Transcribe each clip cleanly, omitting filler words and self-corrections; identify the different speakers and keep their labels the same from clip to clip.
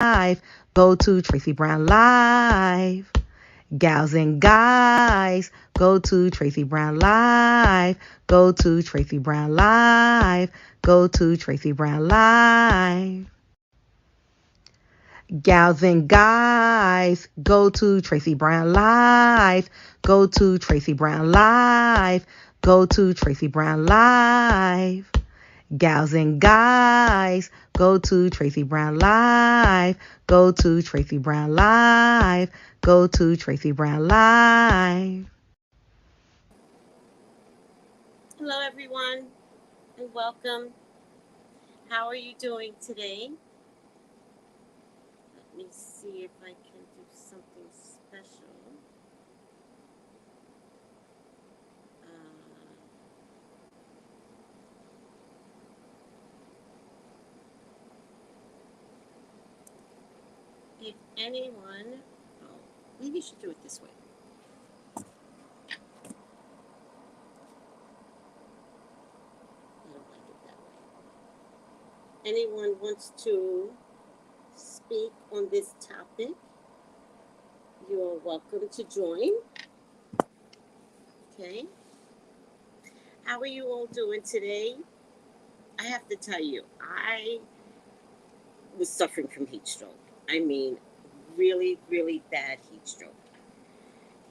Speaker 1: Go to Tracey Brown Live. Gals and guys, go to Tracey Brown Live. Go to Tracey Brown Live. Go to Tracey Brown Live. Gals and guys, go to Tracey Brown Live. Go to Tracey Brown Live. Go to Tracey Brown Live. Gals and guys, go to Tracey Brown Live. Go to Tracey Brown Live. Go to Tracey Brown Live.
Speaker 2: Hello, everyone, and welcome. How are you doing today? Let me see if I can do something special. If anyone, maybe you should do it this way. I don't like it that way. Anyone wants to speak on this topic, you are welcome to join. Okay. How are you all doing today? I have to tell you, I was suffering from heat stroke. I mean, really, really bad heat stroke.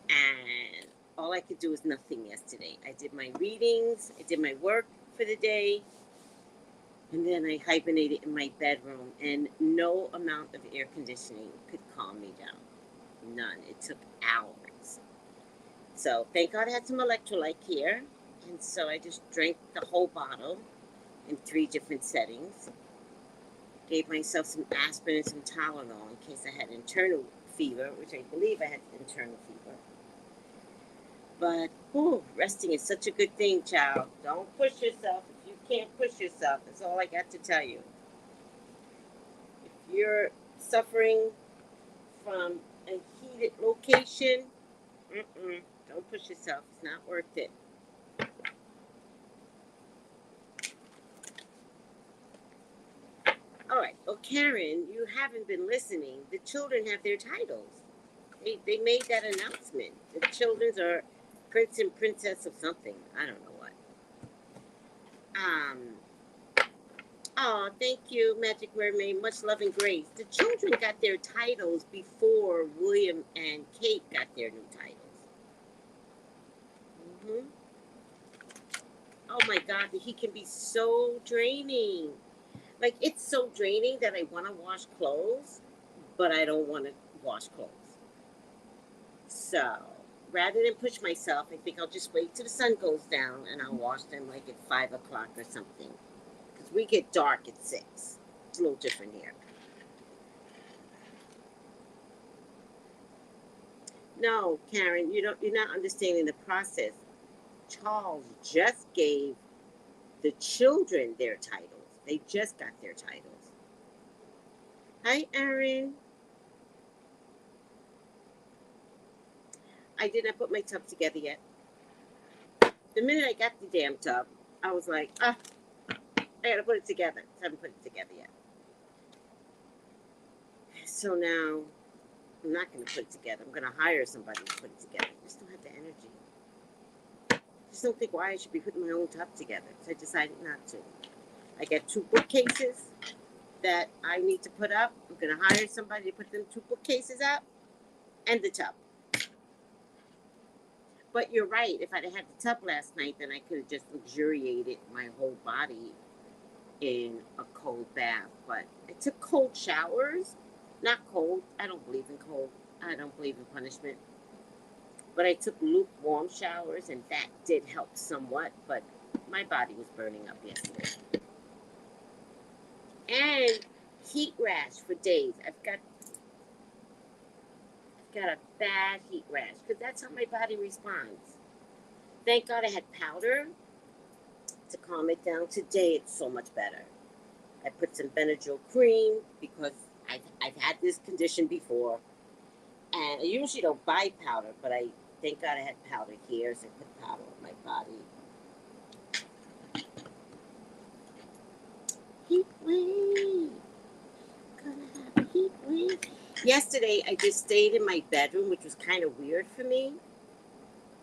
Speaker 2: And all I could do was nothing yesterday. I did my readings, I did my work for the day, and then I hibernated in my bedroom, and no amount of air conditioning could calm me down. None. It took hours. So thank God I had some electrolyte here, and so I just drank the whole bottle in 3 different settings. Gave myself some aspirin and some Tylenol in case I had internal fever, which I believe I had internal fever. But, resting is such a good thing, child. Don't push yourself if you can't push yourself. That's all I got to tell you. If you're suffering from a heated location, don't push yourself. It's not worth it. All right. Well, Karen, you haven't been listening. The children have their titles. They made that announcement. The children are prince and princess of something. I don't know what. Oh, thank you, Magic Mermaid. Much love and grace. The children got their titles before William and Kate got their new titles. Oh my God, he can be so draining. Like, it's so draining that I want to wash clothes, but I don't want to wash clothes. So, rather than push myself, I think I'll just wait till the sun goes down and I'll wash them like at 5 o'clock or something. Because we get dark at 6. It's a little different here. No, Karen, you're not understanding the process. Charles just gave the children their titles. They just got their titles. Hi, Erin. I did not put my tub together yet. The minute I got the damn tub, I was like, I gotta put it together. I haven't put it together yet. So now, I'm not gonna put it together. I'm gonna hire somebody to put it together. I just don't have the energy. I just don't think why I should be putting my own tub together. So I decided not to. I got 2 bookcases that I need to put up. I'm gonna hire somebody to put them 2 bookcases up and the tub. But you're right. If I'd had the tub last night, then I could have just luxuriated my whole body in a cold bath. But I took cold showers. Not cold. I don't believe in cold. I don't believe in punishment. But I took lukewarm showers, and that did help somewhat. But my body was burning up yesterday. And heat rash for days. I've got a bad heat rash because that's how my body responds. Thank God I had powder to calm it down. Today it's so much better. I put some Benadryl cream because I've had this condition before, and I usually don't buy powder, but thank God I had powder here, so I put powder on my body. Heat wave, gonna have a Yesterday, I just stayed in my bedroom, which was kind of weird for me.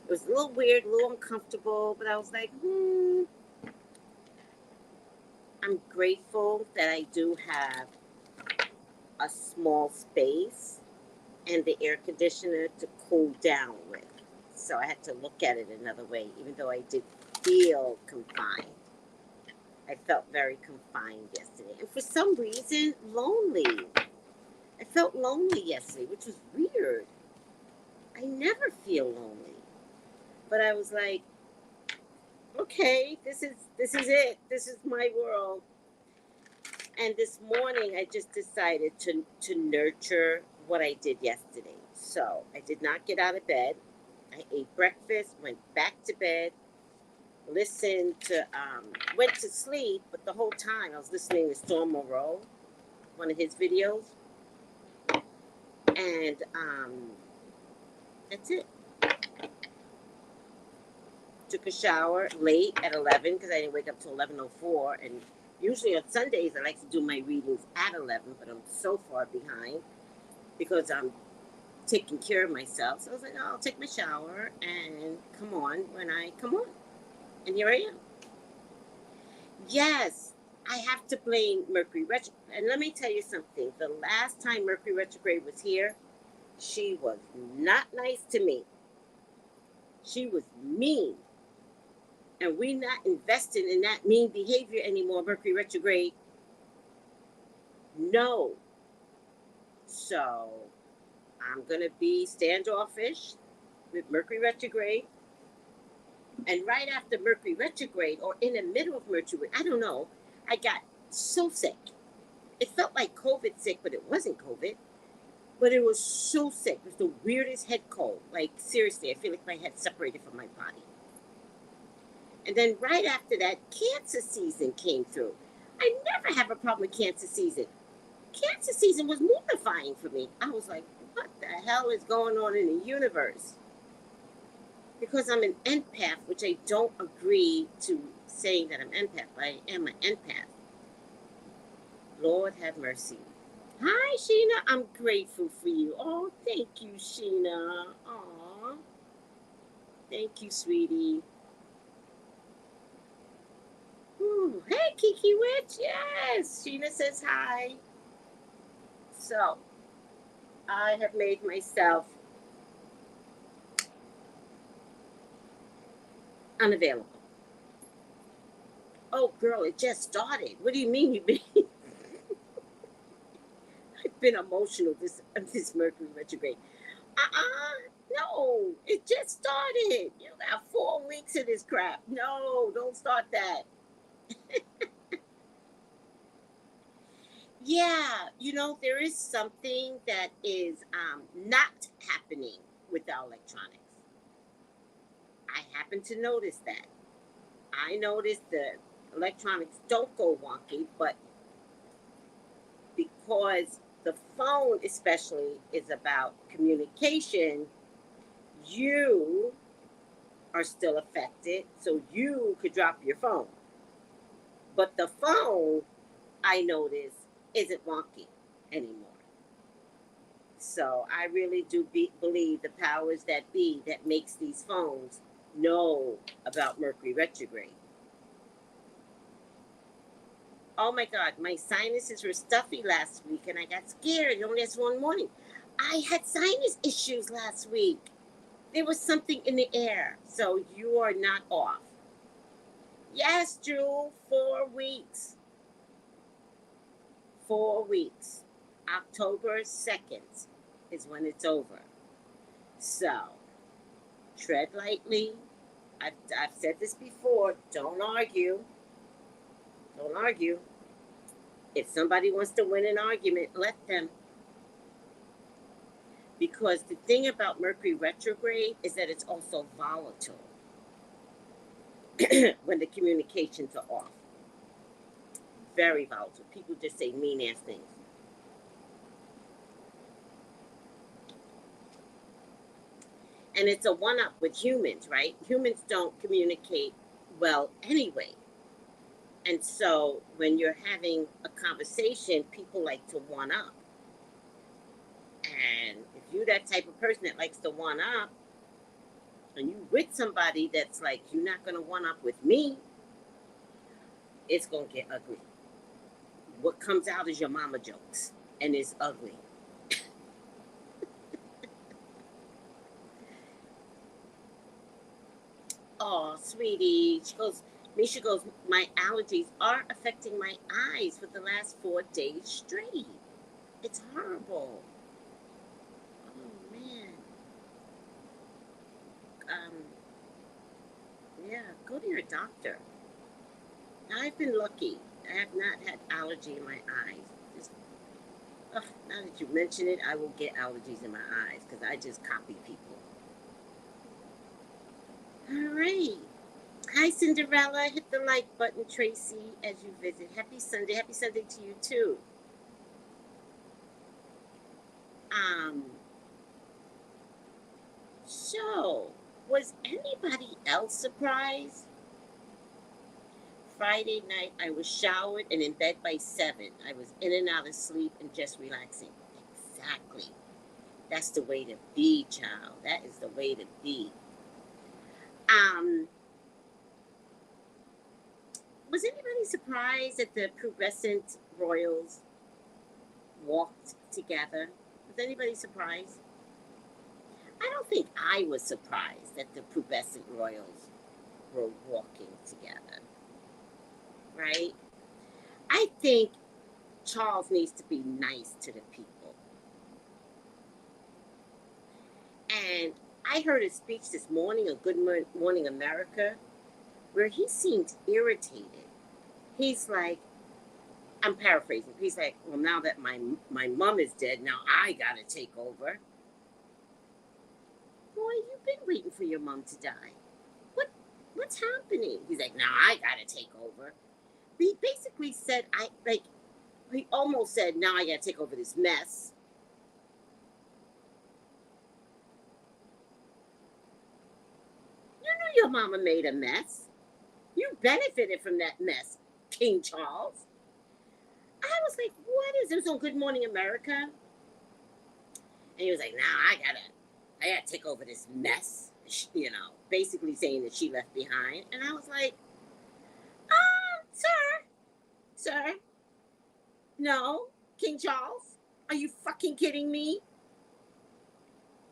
Speaker 2: It was a little weird, a little uncomfortable, but I was like, I'm grateful that I do have a small space and the air conditioner to cool down with. So I had to look at it another way, even though I did feel confined. I felt very confined yesterday. And for some reason, lonely. I felt lonely yesterday, which was weird. I never feel lonely. But I was like, okay, this is it. This is my world. And this morning I just decided to nurture what I did yesterday. So I did not get out of bed. I ate breakfast, went back to bed, listened to went to sleep, but the whole time I was listening to Storm Moreau, one of his videos. And that's it. Took a shower late at 11 because I didn't wake up till 11:04. And usually on Sundays I like to do my readings at 11, but I'm so far behind because I'm taking care of myself. So I was like, oh, I'll take my shower and come on when I come on. And here I am. Yes, I have to blame Mercury retrograde. And let me tell you something. The last time Mercury retrograde was here, she was not nice to me. She was mean. And we're not investing in that mean behavior anymore, Mercury retrograde. No. So I'm going to be standoffish with Mercury retrograde. And right after Mercury retrograde, or in the middle of Mercury, I don't know, I got so sick. It felt like COVID sick, but it wasn't COVID. But it was so sick. It was the weirdest head cold. Like, seriously, I feel like my head separated from my body. And then right after that, cancer season came through. I never have a problem with cancer season. Cancer season was mortifying for me. I was like, what the hell is going on in the universe? Because I'm an empath, which I don't agree to saying that I'm empath, but I am an empath. Lord have mercy. Hi, Sheena. I'm grateful for you. Oh, thank you, Sheena. Aw. Thank you, sweetie. Ooh, hey, Kiki Witch. Yes. Sheena says hi. So, I have made myself unavailable. Oh, girl, it just started. What do you mean you've been... I've been emotional this Mercury retrograde. No, it just started. You got 4 weeks of this crap. No, don't start that. Yeah, there is something that is not happening with our electronics. I happen to notice that. I noticed the electronics don't go wonky, but because the phone especially is about communication, you are still affected, so you could drop your phone. But the phone, I notice, isn't wonky anymore. So I really do believe the powers that be that makes these phones know about Mercury retrograde. Oh my God, my sinuses were stuffy last week and I got scared. Only this one morning. I had sinus issues last week. There was something in the air. So you are not off. Yes, Drew, 4 weeks. 4 weeks. October 2nd is when it's over. So, tread lightly. I've said this before. Don't argue. Don't argue. If somebody wants to win an argument, let them. Because the thing about Mercury retrograde is that it's also volatile when the communications are off. Very volatile. People just say mean-ass things. And it's a one-up with humans, right? Humans don't communicate well anyway. And so when you're having a conversation, people like to one-up. you that type of person that likes to one up, and you with somebody that's like, you're not gonna one up with me, it's gonna get ugly. What comes out is your mama jokes, and it's ugly. Oh, sweetie. Misha goes, my allergies are affecting my eyes for the last 4 days straight. It's horrible. Oh, man. Yeah, go to your doctor. I've been lucky. I have not had allergy in my eyes. Just, now that you mention it, I will get allergies in my eyes because I just copy people. All right. Hi, Cinderella. Hit the like button, Tracy, as you visit. Happy Sunday. Happy Sunday to you, too. So, was anybody else surprised? Friday night, I was showered and in bed by 7. I was in and out of sleep and just relaxing. Exactly. That's the way to be, child. That is the way to be. Was anybody surprised that the Pubescent Royals walked together? Was anybody surprised? I don't think I was surprised that the Pubescent Royals were walking together. Right? I think Charles needs to be nice to the people. And I heard a speech this morning on Good Morning America where he seemed irritated. He's like, I'm paraphrasing. He's like, well, now that my mom is dead, now I gotta take over. Boy, you've been waiting for your mom to die. What's happening? He's like, now I gotta take over. He basically said, he almost said, now I gotta take over this mess. You knew your mama made a mess. You benefited from that mess, King Charles. I was like, what is this on Good Morning America? And he was like, nah, I gotta take over this mess. You know, basically saying that she left behind. And I was like, sir, no, King Charles, are you fucking kidding me?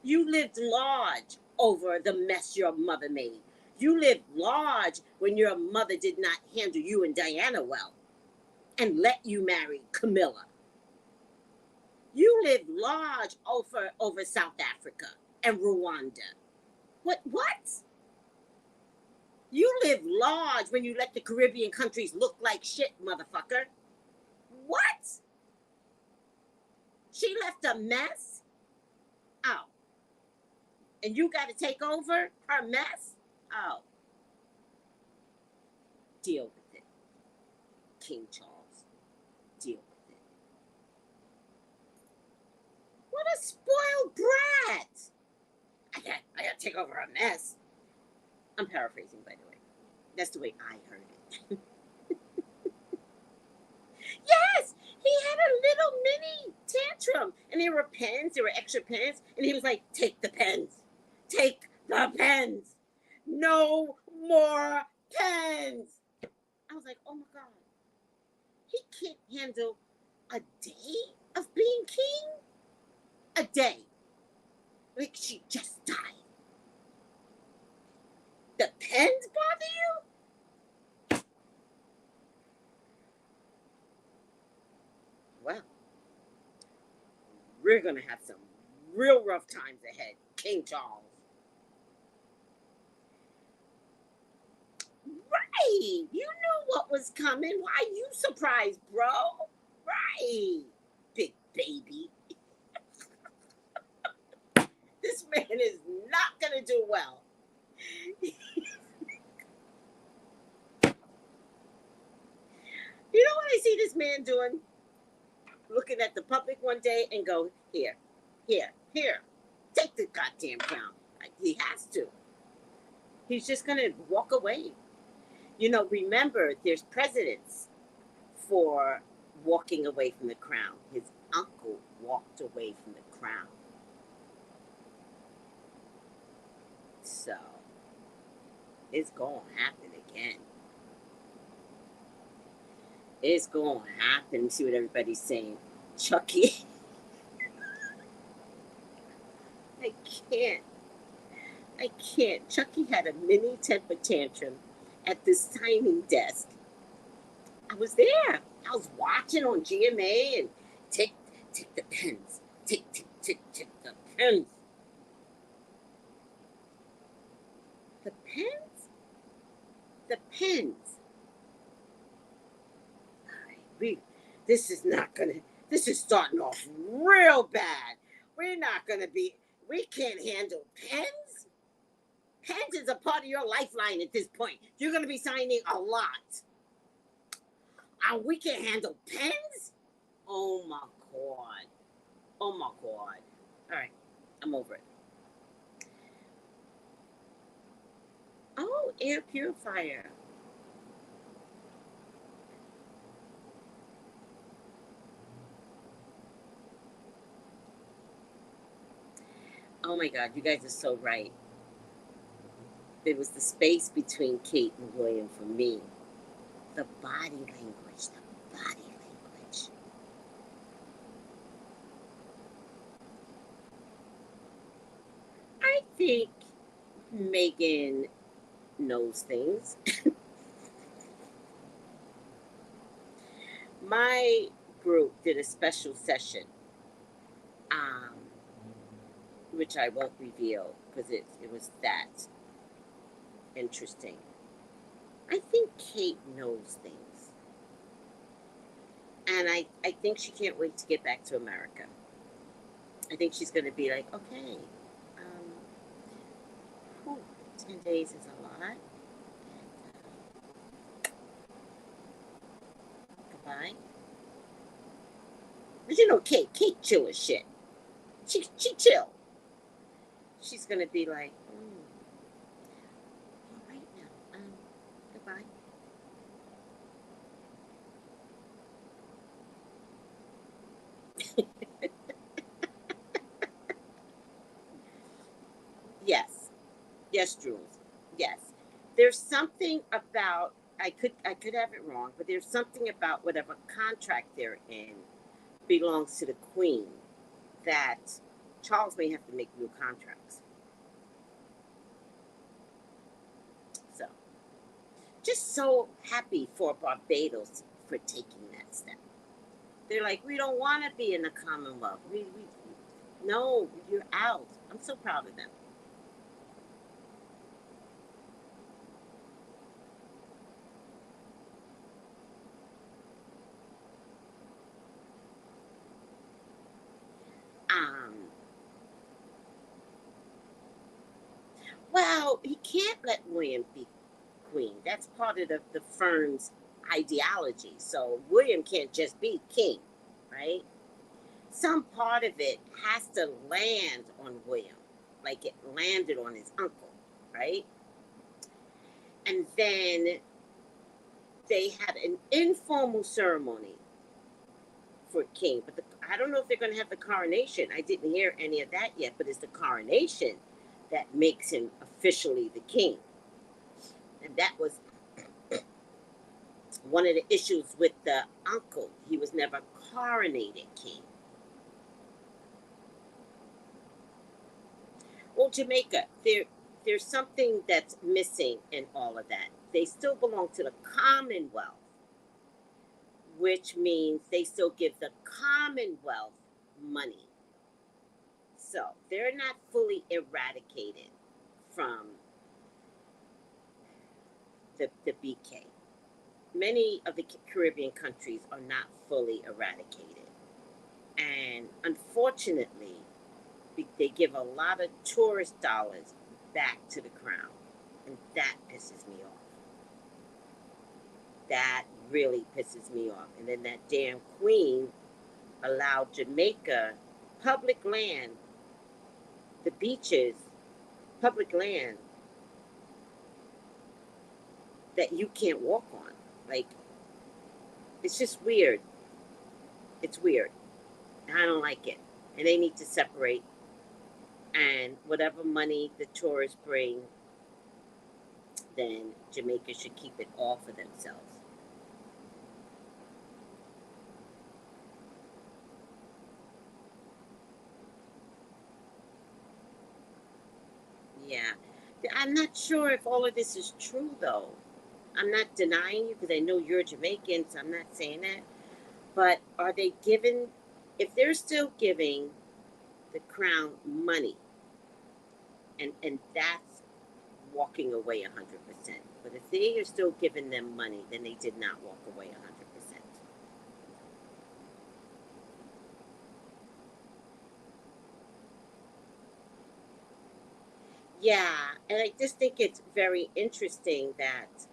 Speaker 2: You lived large over the mess your mother made. You lived large when your mother did not handle you and Diana well and let you marry Camilla. You lived large over South Africa and Rwanda. What? You lived large when you let the Caribbean countries look like shit, motherfucker. What? She left a mess? Oh. And you got to take over her mess? Oh. Deal with it, King Charles. Deal with it. What a spoiled brat. I got to take over her mess. I'm paraphrasing, by the way. That's the way I heard it. Yes, he had a little mini tantrum. And there were pens, there were extra pens. And he was like, take the pens. Take the pens. No more pens. I was like, oh my God. He can't handle a day of being king? A day. Like she just died. The pens bother you? Well, we're going to have some real rough times ahead, King Charles. Right. You knew what was coming. Why are you surprised, bro? Right. Big baby. This man is not going to do well. You know what I see this man doing? Looking at the public one day and go, here, take the goddamn crown. He has to. He's just going to walk away. You know, remember, there's precedents for walking away from the crown. His uncle walked away from the crown. So it's going to happen again. It's going to happen. See what everybody's saying. Chucky. I can't. I can't. Chucky had a mini temper tantrum at the signing desk. I was there. I was watching on GMA and take the pens. Take the pens. The pens? The pens. All right, this is starting off real bad. We can't handle pens. Pens is a part of your lifeline at this point. You're going to be signing a lot. We can't handle pens? Oh my God. Oh my God. All right, I'm over it. Oh, air purifier. Oh my God, you guys are so right. There was the space between Kate and William for me. The body language, the body language. I think Megan knows things. My group did a special session, which I won't reveal because it was that interesting. I think Kate knows things. And I think she can't wait to get back to America. I think she's going to be like, okay, 10 days is a lot. And, goodbye. But you know, Kate chill as shit. She chill. She's going to be like, all right now, goodbye. Yes, Jules. Yes. There's something about I could have it wrong, but there's something about whatever contract they're in belongs to the Queen that Charles may have to make new contracts. So just so happy for Barbados for taking that step. They're like, we don't want to be in the Commonwealth. No, you're out. I'm so proud of them. Well, he can't let William be queen. That's part of the firm's ideology. So William can't just be king, right? Some part of it has to land on William, like it landed on his uncle, right? And then they had an informal ceremony for king, but I don't know if they're going to have the coronation. I didn't hear any of that yet, but it's the coronation that makes him officially the king. And that was one of the issues with the uncle. He was never coronated king. Well, Jamaica, there's something that's missing in all of that. They still belong to the Commonwealth, which means they still give the Commonwealth money. So they're not fully eradicated from the BK. Many of the Caribbean countries are not fully eradicated. And unfortunately, they give a lot of tourist dollars back to the crown. And that pisses me off. That really pisses me off. And then that damn queen allowed Jamaica, public land, the beaches, public land, that you can't walk on. Like, it's just weird. It's weird. I don't like it. And they need to separate And whatever money the tourists bring, then Jamaica should keep it all for themselves. Yeah. I'm not sure if all of this is true, though. I'm not denying you because I know you're Jamaican, so I'm not saying that. But are they giving, if they're still giving the crown money, and that's walking away 100%. But if they are still giving them money, then they did not walk away 100%. Yeah, and I just think it's very interesting that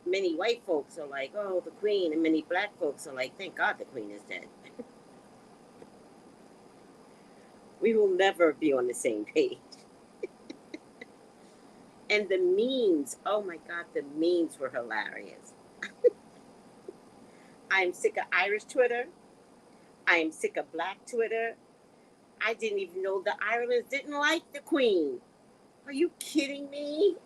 Speaker 2: many white folks are like, oh, the queen, and many black folks are like, thank God the queen is dead. We will never be on the same page. And the memes, oh my God, the memes were hilarious. I'm sick of Irish Twitter. I am sick of black Twitter. I didn't even know the Irelanders didn't like the queen. Are you kidding me?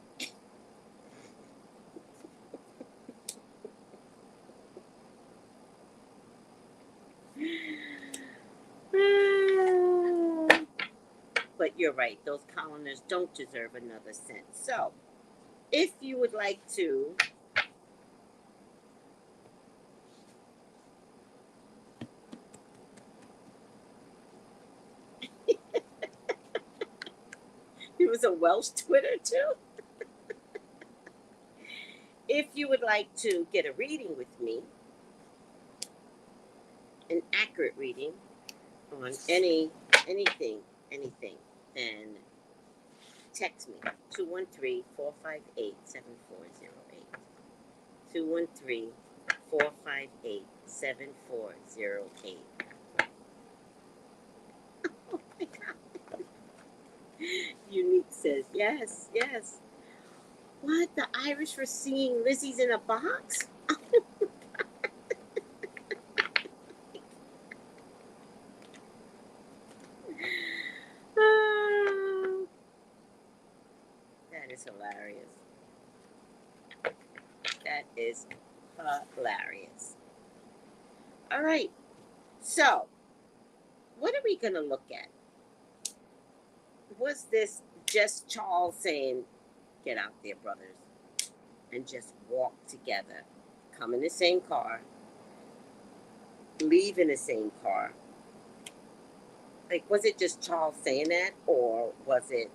Speaker 2: But you're right, those colonists don't deserve another cent. So, if you would like to it was a Welsh Twitter too. If you would like to get a reading with me, an accurate reading on anything, then text me 213-458-7408. 213-458-7408. Oh my God. Unique says, yes, yes. What? The Irish were singing Lizzie's in a box? Oh, that is hilarious. That is hilarious. All right. So, what are we going to look at? Was this just Charles saying, get out there, brothers, and just walk together, come in the same car, leave in the same car? Like, was it just Charles saying that, or was it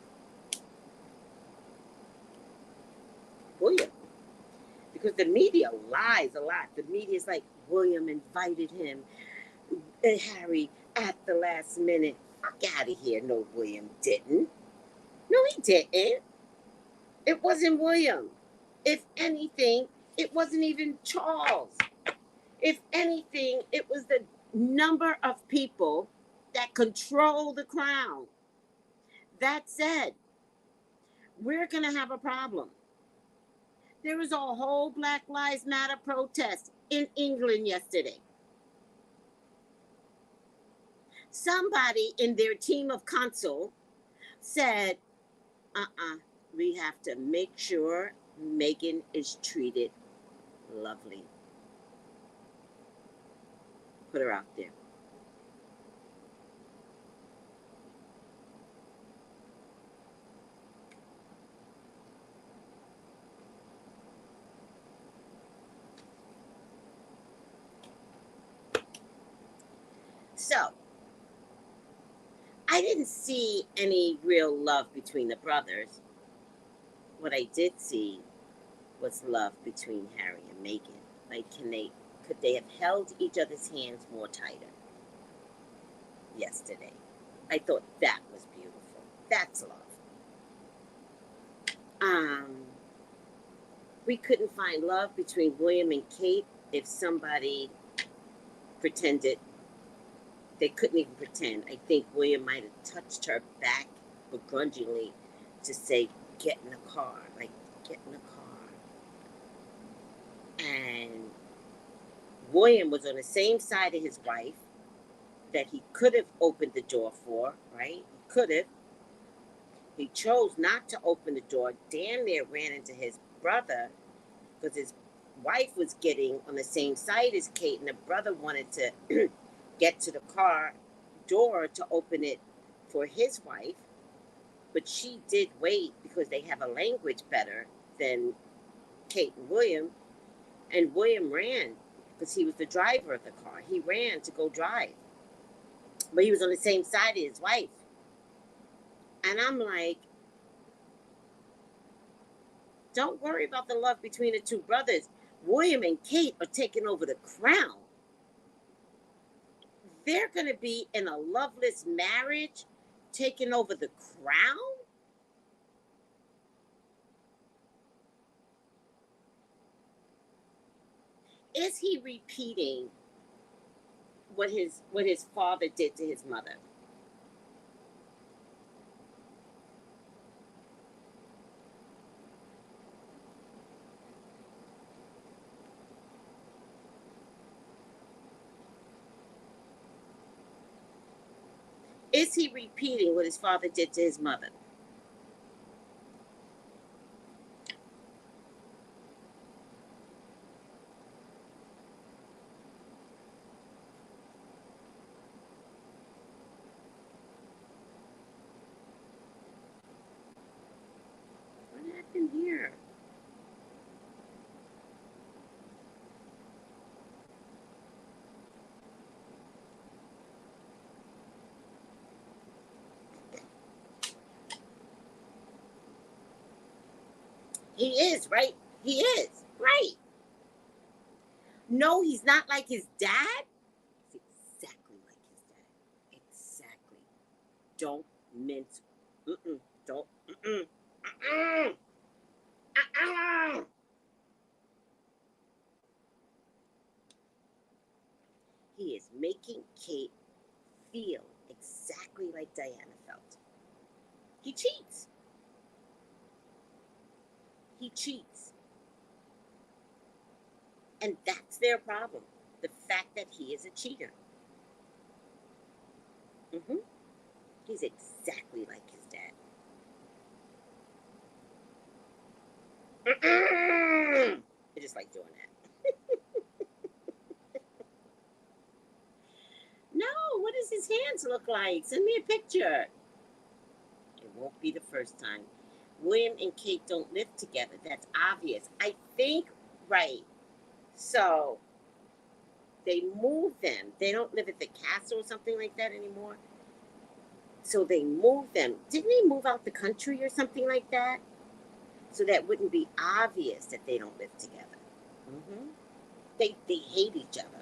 Speaker 2: William? Because the media lies a lot. The media is like, William invited him, and Harry, at the last minute. Fuck out of here. No, William didn't. No, he didn't. It wasn't William. If anything, it wasn't even Charles. If anything, it was the number of people that control the crown. That said, we're going to have a problem. There was a whole Black Lives Matter protest in England yesterday. Somebody in their team of counsel said, we have to make sure Meghan is treated lovely. Put her out there. So, I didn't see any real love between the brothers. What I did see was love between Harry and Meghan. Like, could they have held each other's hands more tighter yesterday? I thought that was beautiful. That's love. We couldn't find love between William and Kate if somebody pretended. They couldn't even pretend. I think William might have touched her back begrudgingly to say, get in the car. Like, get in the car. And William was on the same side of his wife. that he could have opened the door for, right? He could have. He chose not to open the door. Damn near ran into his brother because his wife was getting on the same side as Kate, and the brother wanted to get to the car door to open it for his wife. But she did wait because they have a language better than Kate and William. And William ran because he was the driver of the car. He ran to go drive. But he was on the same side as his wife. And I'm like, don't worry about the love between the two brothers. William and Kate are taking over the crown. They're going to be in a loveless marriage, taking over the crown? Is he repeating what his father did to his mother? Is he repeating what his father did to his mother? What happened here? He is, right? He is, right. No, he's not like his dad. He's exactly like his dad. Exactly. Don't mince. Don't. He is making Kate feel exactly like Diana felt. He cheats. He cheats. And that's their problem. The fact that he is a cheater. Mm-hmm. He's exactly like his dad. I just like doing that. No, what does his hands look like? Send me a picture. It won't be the first time. William and Kate don't live together. That's obvious. I think, right. So they move them. They don't live at the castle or something like that anymore. So they move them. Didn't they move out the country or something like that? So that wouldn't be obvious that they don't live together. Mm-hmm. They hate each other.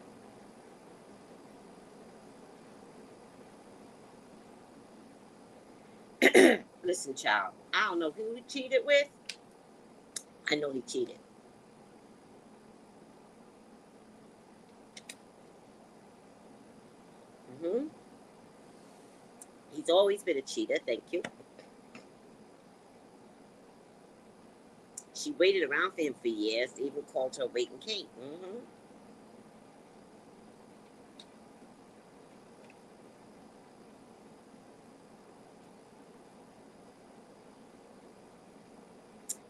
Speaker 2: Listen, child, I don't know who he cheated with. I know he cheated. Mm-hmm. He's always been a cheater. Thank you. She waited around for him for years. They even called her Waiting Kate. Mm-hmm.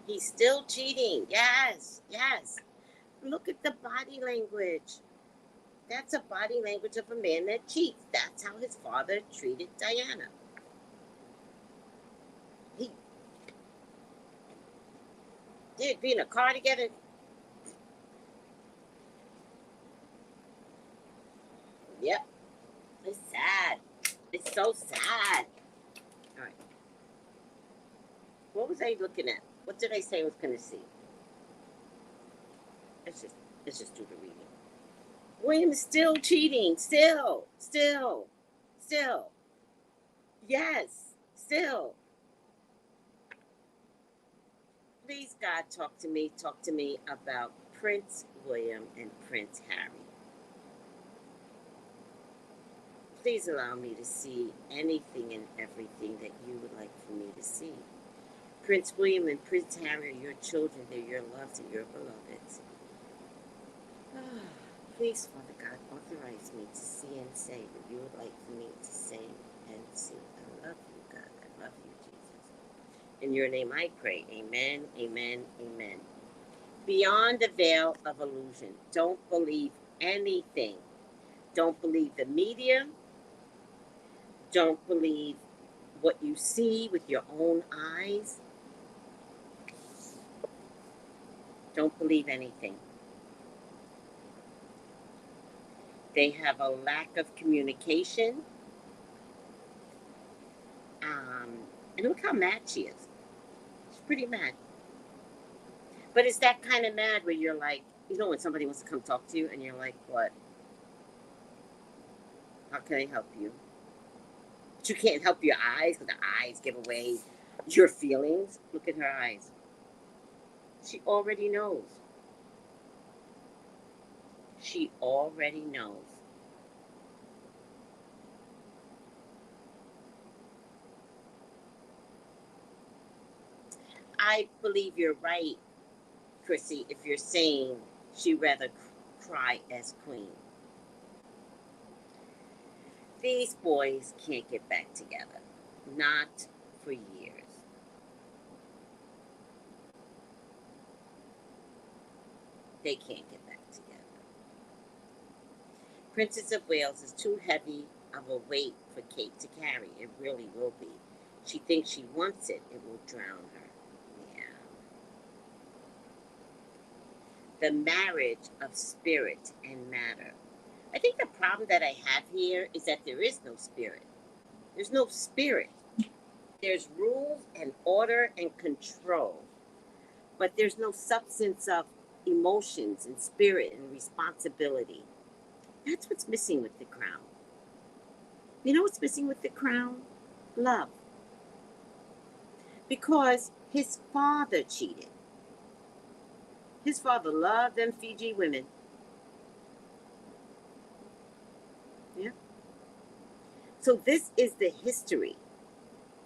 Speaker 2: He's still cheating. Yes, yes. Look at the body language. That's a body language of a man that cheats. That's how his father treated Diana. He did be in a car together. Yep. It's sad. It's so sad. All right. What was I looking at? What did I say I was going to see? Let's just let's just do the reading. William's still cheating. Still. Yes, still. Please, God, talk to me. Talk to me about Prince William and Prince Harry. Please allow me to see anything and everything that you would like for me to see. Prince William and Prince Harry are your children. They're your loves and your beloveds. Please, Father God, authorize me to see and say what you would like for me to say and see. I love you, God. I love you, Jesus. In your name I pray. Amen, amen, amen. Beyond the veil of illusion, don't believe anything. Don't believe the media. Don't believe what you see with your own eyes. Don't believe anything. They have a lack of communication. And look how mad she is. She's pretty mad. But it's that kind of mad where you're like, you know, when somebody wants to come talk to you and you're like, what? How can I help you? But you can't help your eyes because the eyes give away your feelings. Look at her eyes. She already knows. She already knows. I believe you're right, Chrissy, if you're saying she'd rather cry as queen. These boys can't get back together. Not for years. They can't get back together. Princess of Wales is too heavy of a weight for Kate to carry. It really will be. She thinks she wants it. It will drown her. Yeah. The marriage of spirit and matter. I think the problem that I have here is that there is no spirit. There's no spirit. There's rules and order and control. But there's no substance of emotions and spirit and responsibility. That's what's missing with the crown. You know what's missing with the crown? Love. Because his father cheated. His father loved them Fiji women. Yeah. So this is the history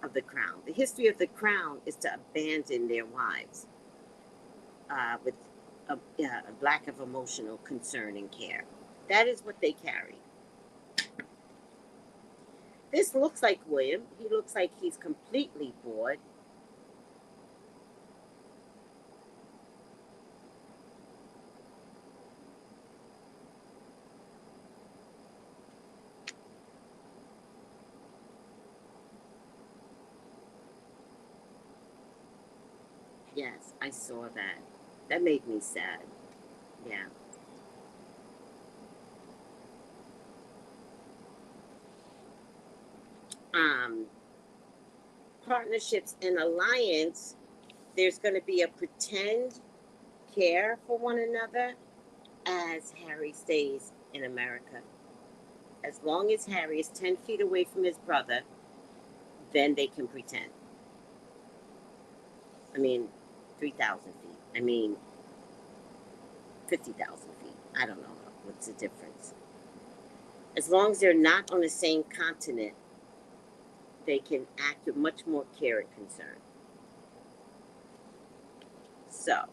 Speaker 2: of the crown. The history of the crown is to abandon their wives with a lack of emotional concern and care. That is what they carry. This looks like William. He looks like he's completely bored. Yes, I saw that. That made me sad. Yeah. Partnerships and alliance, there's going to be a pretend care for one another as Harry stays in America. As long as Harry is 10 feet away from his brother, then they can pretend. I mean, 3,000 feet. I mean, 50,000 feet. I don't know what's the difference. As long as they're not on the same continent, they can act with much more care and concern. So,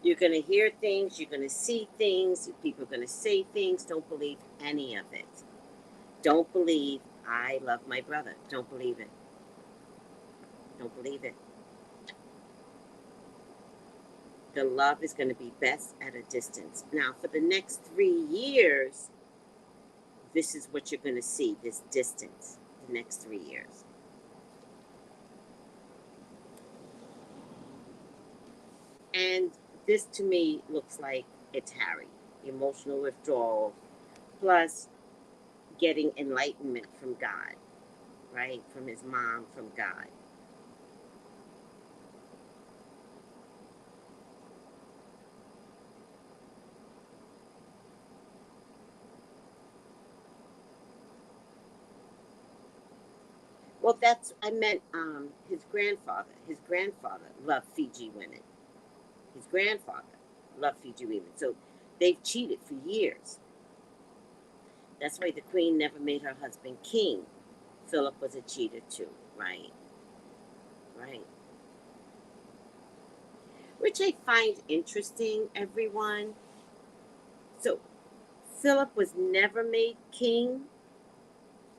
Speaker 2: you're going to hear things, you're going to see things, people are going to say things. Don't believe any of it. Don't believe, I love my brother. Don't believe it. Don't believe it. The love is going to be best at a distance. Now, for the next 3 years, this is what you're going to see, this distance, the next 3 years. And this to me looks like it's Harry. Emotional withdrawal, plus getting enlightenment from God, right? From his mom, from God. Well, I meant his grandfather. His grandfather loved Fiji women. His grandfather loved Fiji women. So they've cheated for years. That's why the queen never made her husband king. Philip was a cheater too, right? Right. Which I find interesting, everyone. Philip was never made king,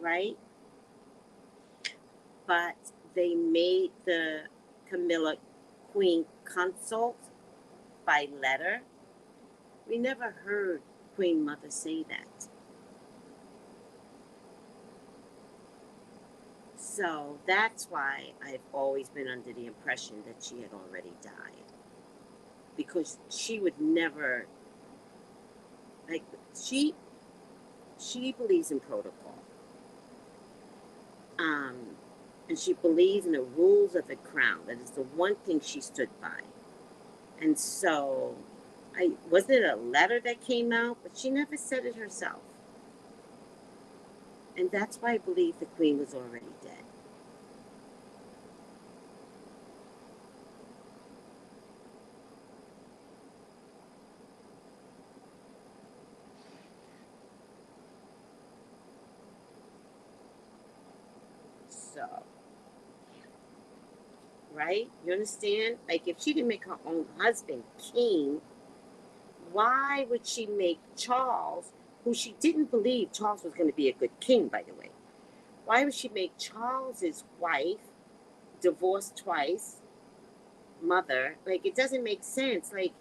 Speaker 2: right? But they made the Camilla queen consort by letter. We never heard Queen Mother say that. So that's why I've always been under the impression that she had already died. Because she would never, like, she believes in protocol. And she believes in the rules of the crown. That is the one thing she stood by. And so, wasn't it a letter that came out? But she never said it herself. And that's why I believe the queen was already dead. So, right? You understand? Like, if she didn't make her own husband king, why would she make Charles, who she didn't believe Charles was going to be a good king, by the way? Why would she make Charles's wife, divorced twice, mother? Like, it doesn't make sense. Like,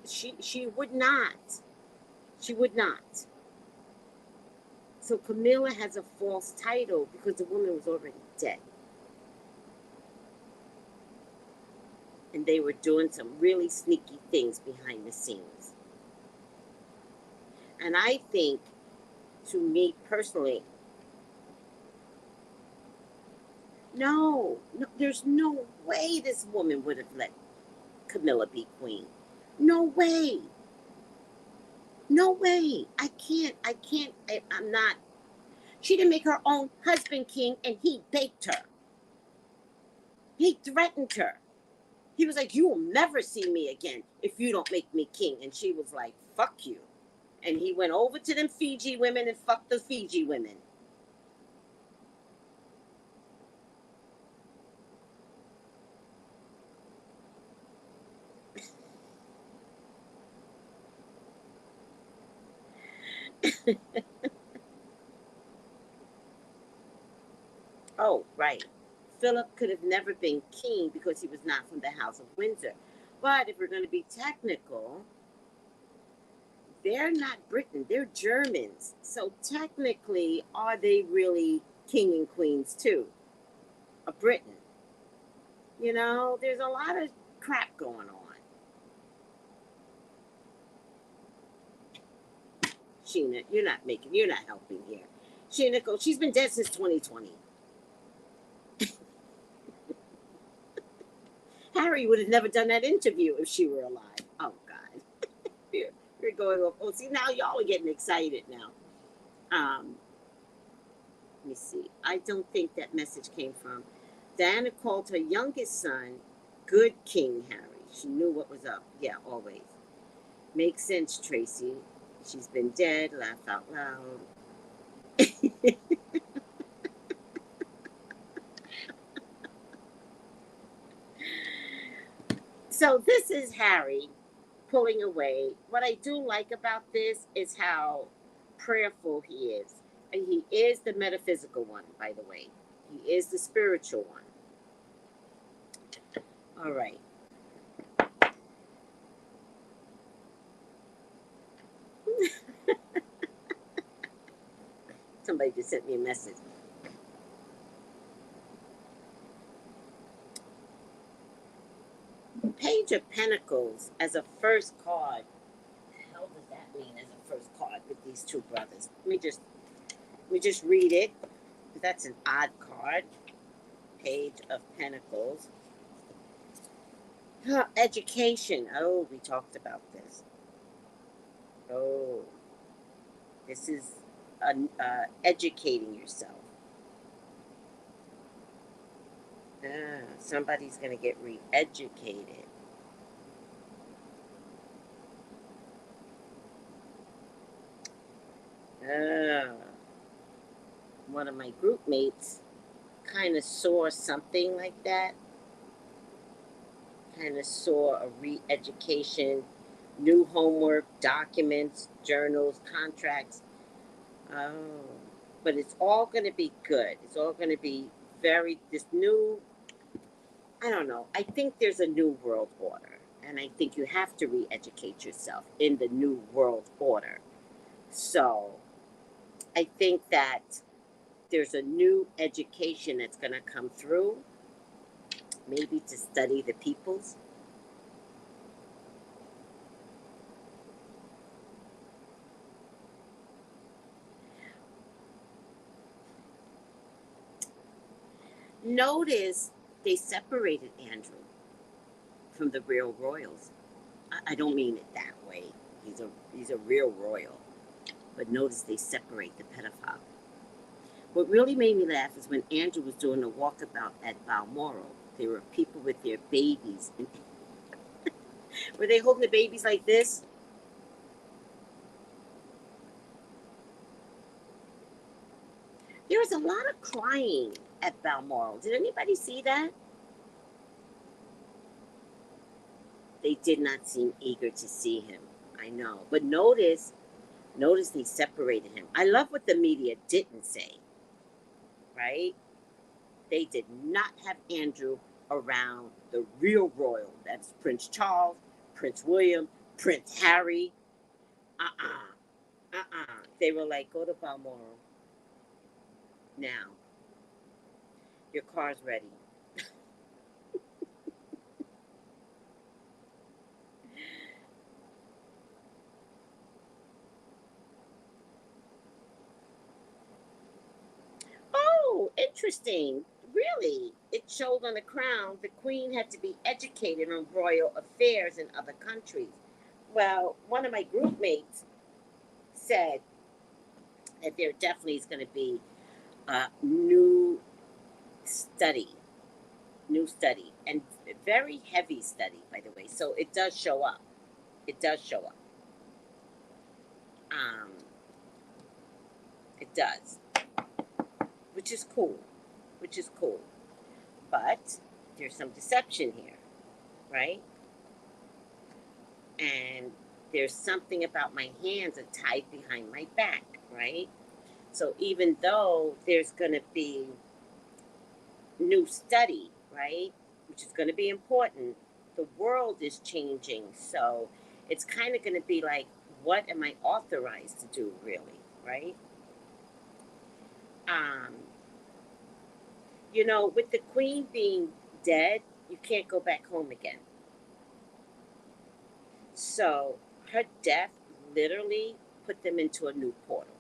Speaker 2: she would not. She would not. So Camilla has a false title because the woman was already dead. And they were doing some really sneaky things behind the scenes. And I think, to me personally, no, there's no way this woman would have let Camilla be queen. No way. No way. I'm not. She didn't make her own husband king, and he baked her. He threatened her. He was like, you will never see me again if you don't make me king. And she was like, fuck you. And he went over to them Fiji women and fucked the Fiji women. Oh, right. Philip could have never been king because he was not from the House of Windsor. But if we're going to be technical, they're not Britain, they're Germans. So technically, are they really king and queens too? Of Britain. You know, there's a lot of crap going on. Sheena, you're not helping here. Sheena, she's been dead since 2020. Harry would have never done that interview if she were alive. Oh, God. You're going off. Oh, see, now y'all are getting excited now. Let me see. I don't think that message came from. Diana called her youngest son Good King Harry. She knew what was up. Yeah, always. Makes sense, Tracy. She's been dead. Laugh out loud. So this is Harry pulling away. What I do like about this is how prayerful he is. And he is the metaphysical one, by the way. He is the spiritual one. All right. Somebody just sent me a message. Page of Pentacles as a first card. What the hell does that mean as a first card with these two brothers? We just read it. That's an odd card. Page of Pentacles. Education. Oh, we talked about this. Oh, this is educating yourself. Somebody's going to get re-educated. One of my group mates kind of saw something like that. Kind of saw a re-education New homework, documents, journals, contracts. Oh, but it's all going to be good. It's all going to be this new, I don't know. I think there's a new world order. And I think you have to re educate yourself in the new world order. So I think that there's a new education that's going to come through, maybe to study the peoples. Notice they separated Andrew from the real royals. I don't mean it that way. He's a real royal. But notice they separate the pedophile. What really made me laugh is when Andrew was doing a walkabout at Balmoral. There were people with their babies. Were they holding the babies like this? There was a lot of crying at Balmoral. Did anybody see that? They did not seem eager to see him. I know. But notice they separated him. I love what the media didn't say, right? They did not have Andrew around the real royal. That's Prince Charles, Prince William, Prince Harry. They were like, go to Balmoral now. Your car's ready. Oh, interesting. Really? It showed on the crown the queen had to be educated on royal affairs in other countries. Well, one of my group mates said that there definitely is going to be a study, new study, and very heavy study, by the way. So it does show up. It does show up. Um, it does, which is cool. Which is cool. But there's some deception here, right? And there's something about my hands are tied behind my back, right? So even though there's going to be new study, right, which is going to be important, the world is changing. So it's kind of going to be like, what am I authorized to do, really, right? Um, with the queen being dead, you can't go back home again. So her death literally put them into a new portal,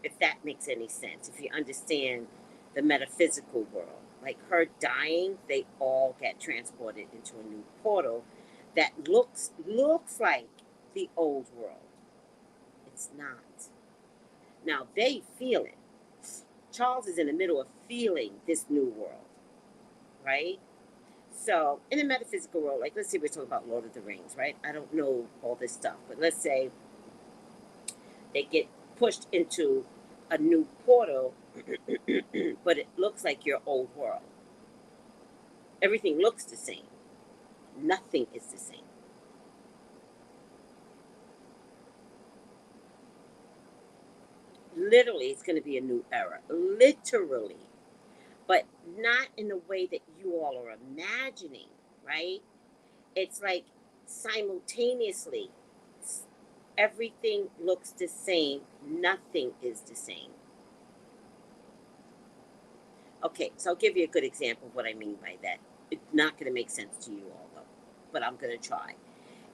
Speaker 2: if that makes any sense, if you understand the metaphysical world. Like her dying, they all get transported into a new portal that looks like the old world. It's not. Now they feel it. Charles is in the middle of feeling this new world, right? So in the metaphysical world, like let's say we're talking about Lord of the Rings, right? I don't know all this stuff, but let's say they get pushed into a new portal, but it looks like your old world. Everything looks the same. Nothing is the same. Literally, it's going to be a new era. Literally. But not in the way that you all are imagining, right? It's like simultaneously, everything looks the same. Nothing is the same. Okay, so I'll give you a good example of what I mean by that. It's not going to make sense to you all, though, but I'm going to try.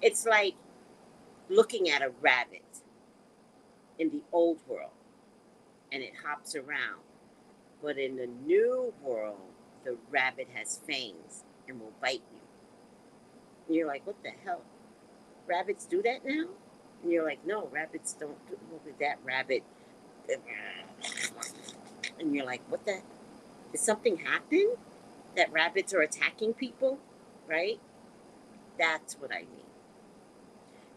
Speaker 2: It's like looking at a rabbit in the old world and it hops around. But in the new world, the rabbit has fangs and will bite you. And you're like, what the hell? Rabbits do that now? And you're like, no, rabbits don't do that. Rabbit. And you're like, what the? Did something happen? That rabbits are attacking people? Right? That's what I mean.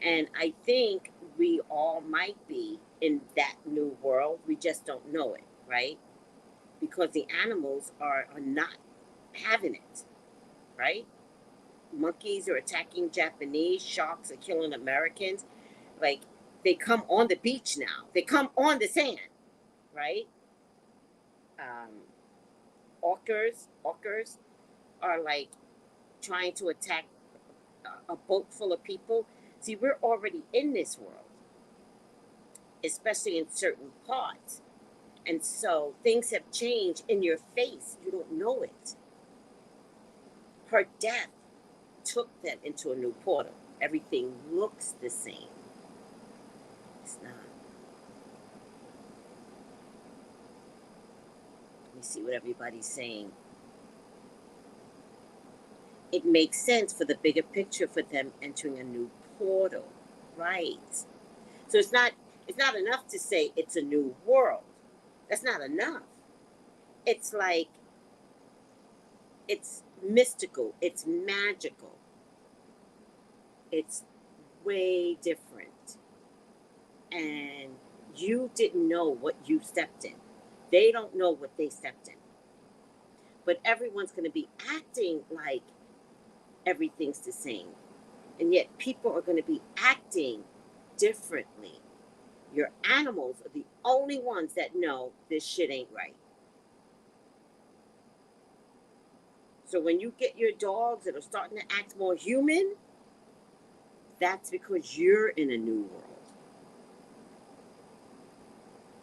Speaker 2: And I think we all might be in that new world. We just don't know it, right? Because the animals are not having it, right? monkeys are attacking Japanese, sharks are killing Americans. Like, they come on the beach now. They come on the sand, right? Um, orcas are like trying to attack a boat full of people. See, we're already in this world, especially in certain parts. And so things have changed in your face. You don't know it. Her death took them into a new portal. Everything looks the same. It's not. Let me see what everybody's saying. It makes sense for the bigger picture for them entering a new portal, right? So it's not enough to say it's a new world. That's not enough. It's like, it's mystical, it's magical, it's way different. And you didn't know what you stepped in. They don't know what they stepped in. But everyone's going to be acting like everything's the same. And yet people are going to be acting differently. Your animals are the only ones that know this shit ain't right. So when you get your dogs that are starting to act more human, that's because you're in a new world.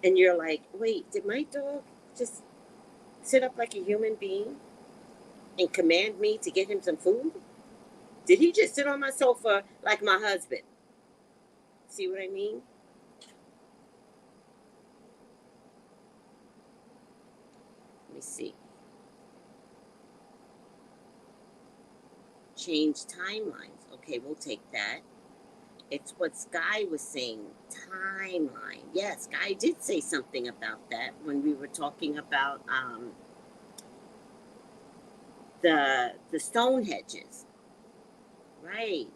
Speaker 2: And you're like, wait, did my dog just sit up like a human being and command me to get him some food? Did he just sit on my sofa like my husband? See what I mean? Let me see. Change timelines. Okay, we'll take that. It's what Sky was saying. Timeline. Yes, Sky did say something about that when we were talking about the stone hedges. Right.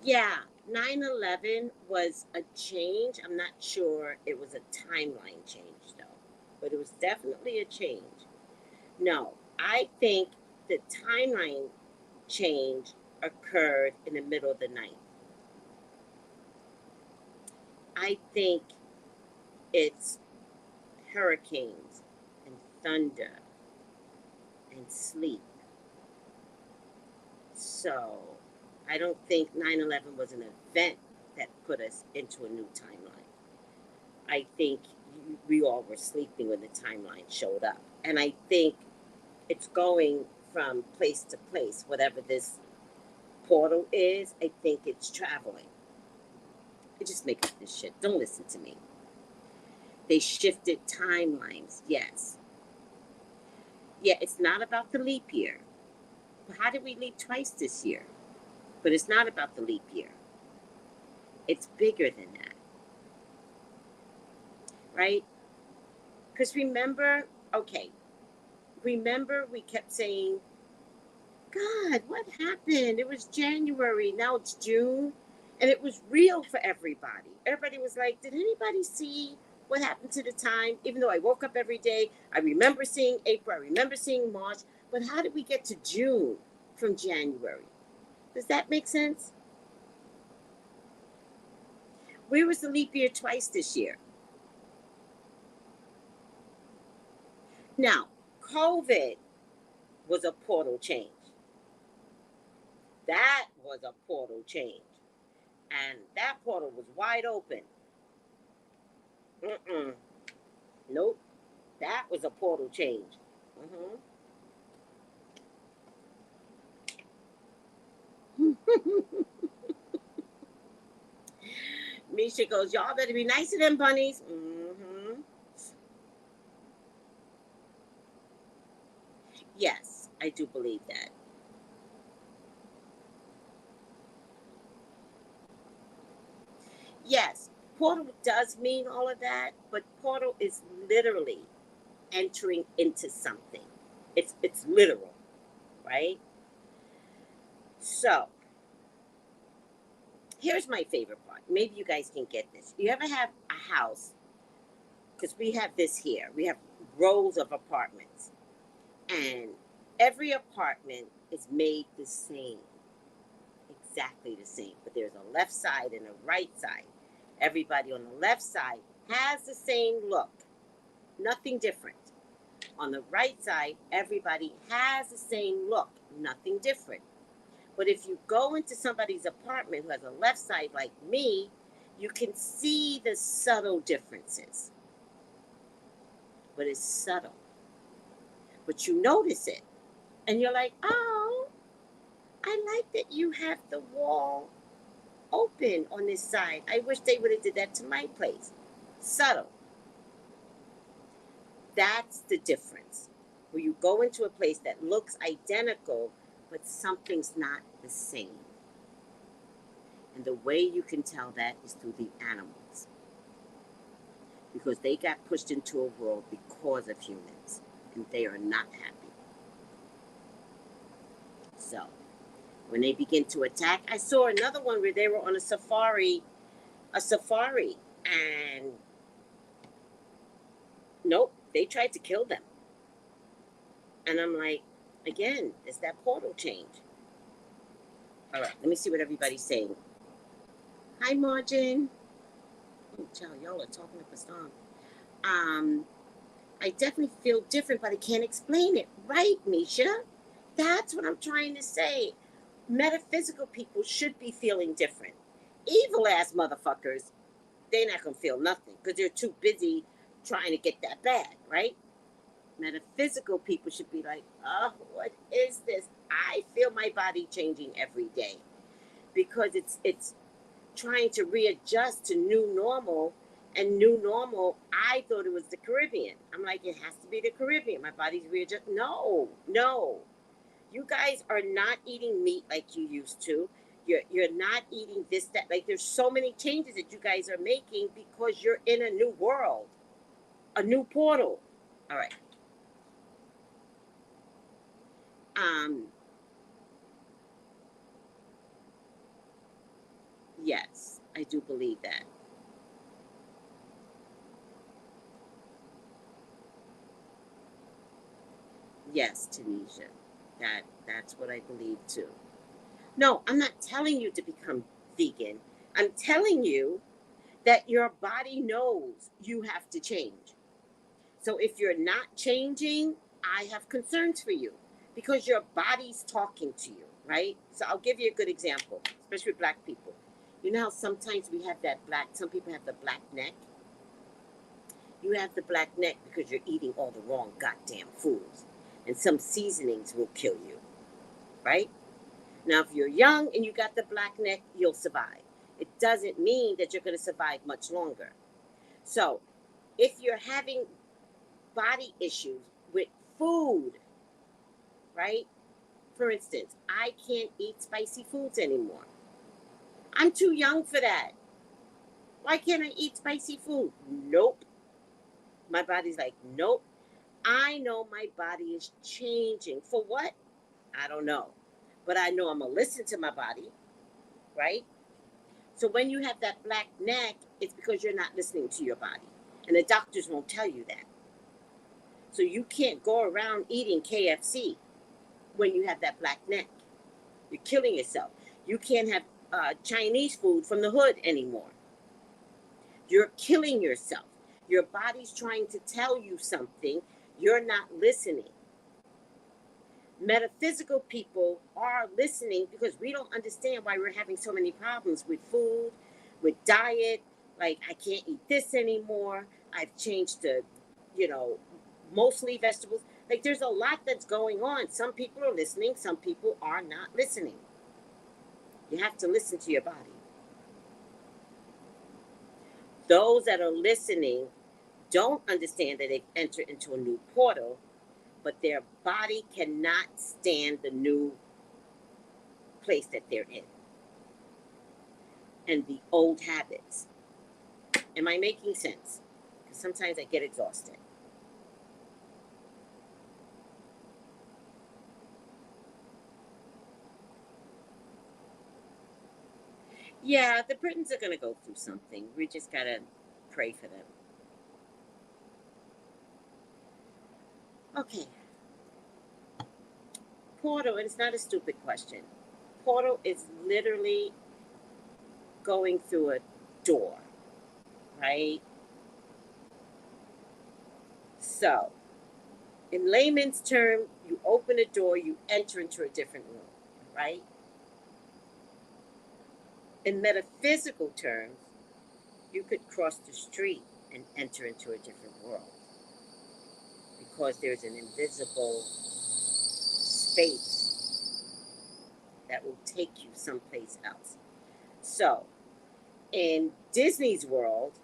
Speaker 2: Yeah, 9/11 was a change. I'm not sure it was a timeline change, though, but it was definitely a change. No, I think the timeline change occurred in the middle of the night. I think it's hurricanes and thunder and sleep. So I don't think 9/11 was an event that put us into a new timeline. I think we all were sleeping when the timeline showed up. And I think it's going from place to place. Whatever this portal is, I think it's traveling. I just make up this shit. Don't listen to me. They shifted timelines, yes. Yeah, it's not about the leap year. How did we leap twice this year? But it's not about the leap year. It's bigger than that. Right? Because remember we kept saying, God, what happened? It was January, now it's June. And it was real for everybody. Everybody was like, did anybody see what happened to the time? Even though I woke up every day, I remember seeing April, I remember seeing March. But how did we get to June from January? Does that make sense? Where was the leap year twice this year? Now, COVID was a portal change. That was a portal change. And that portal was wide open. Nope. That was a portal change. Misha goes, y'all better be nice to them bunnies. Yes, I do believe that. Yes, portal does mean all of that, but portal is literally entering into something. It's literal, right? So here's my favorite part. Maybe you guys can get this. You ever have a house? Because we have this here. We have rows of apartments, and Every apartment is made the same, exactly the same, but there's a left side and a right side. Everybody on the left side has the same look, nothing different. On the right side, everybody has the same look, nothing different. But if you go into somebody's apartment who has a left side like me, you can see the subtle differences. But it's subtle. But you notice it. And you're like, oh, I like that you have the wall open on this side. I wish they would have did that to my place. Subtle. That's the difference. Where you go into a place that looks identical, but something's not the same. And the way you can tell that is through the animals. Because they got pushed into a world because of humans. And they are not happy. So, when they begin to attack, I saw another one where they were on a safari, and nope, they tried to kill them. And I'm like, again, it's that portal change. All right, let me see what everybody's saying. Hi, Margin. Oh, child, y'all are talking up a storm. I definitely feel different, but I can't explain it. Right, Misha? That's what I'm trying to say. Metaphysical people should be feeling different. Evil ass motherfuckers, they're not gonna feel nothing because they're too busy trying to get that bag, right? Metaphysical people should be like, oh, what is this? I feel my body changing every day because it's trying to readjust to new normal. And new normal, I thought it was the Caribbean. I'm like, it has to be the Caribbean. My body's readjust. No. You guys are not eating meat like you used to. You're not eating this, that. Like, there's so many changes that you guys are making because you're in a new world, a new portal. All right. Yes, I do believe that. Yes, Tanisha. That's what I believe too. No, I'm not telling you to become vegan. I'm telling you that your body knows you have to change. So if you're not changing, I have concerns for you because your body's talking to you, right? So I'll give you a good example, especially with black people. You know how sometimes we have that some people have the black neck? You have the black neck because you're eating all the wrong goddamn foods. And some seasonings will kill you, right? Now, if you're young and you got the black neck, you'll survive. It doesn't mean that you're going to survive much longer. So, if you're having body issues with food, right? For instance, I can't eat spicy foods anymore. I'm too young for that. Why can't I eat spicy food? Nope. My body's like, nope. I know my body is changing. For what? I don't know. But I know I'm going to listen to my body, right? So when you have that black neck, it's because you're not listening to your body. And the doctors won't tell you that. So you can't go around eating KFC when you have that black neck. You're killing yourself. You can't have Chinese food from the hood anymore. You're killing yourself. Your body's trying to tell you something. You're not listening. Metaphysical people are listening because we don't understand why we're having so many problems with food, with diet. Like, I can't eat this anymore. I've changed to, mostly vegetables. Like, there's a lot that's going on. Some people are listening, some people are not listening. You have to listen to your body. Those that are listening don't understand that they've entered into a new portal, but their body cannot stand the new place that they're in and the old habits. Am I making sense? Because sometimes I get exhausted. Yeah, the Britons are going to go through something. We just got to pray for them. Okay. portal, and it's not a stupid question. Portal is literally going through a door, right? So, in layman's term, you open a door, you enter into a different room, right? In metaphysical terms, you could cross the street and enter into a different world because there's an invisible space that will take you someplace else. So, in Disney's world,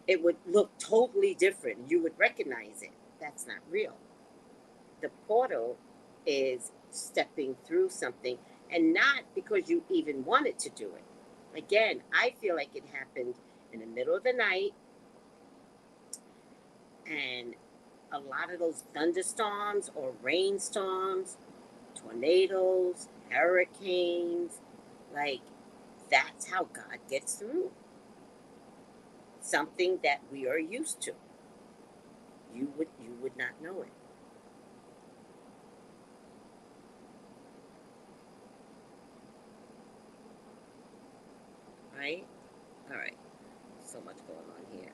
Speaker 2: it would look totally different. You would recognize it. That's not real. The portal is stepping through something, and not because you even wanted to do it. Again, I feel like it happened in the middle of the night, and a lot of those thunderstorms or rainstorms, tornadoes, hurricanes, like that's how God gets through. Something that we are used to. You would not know it. Right? All right. So much going on here.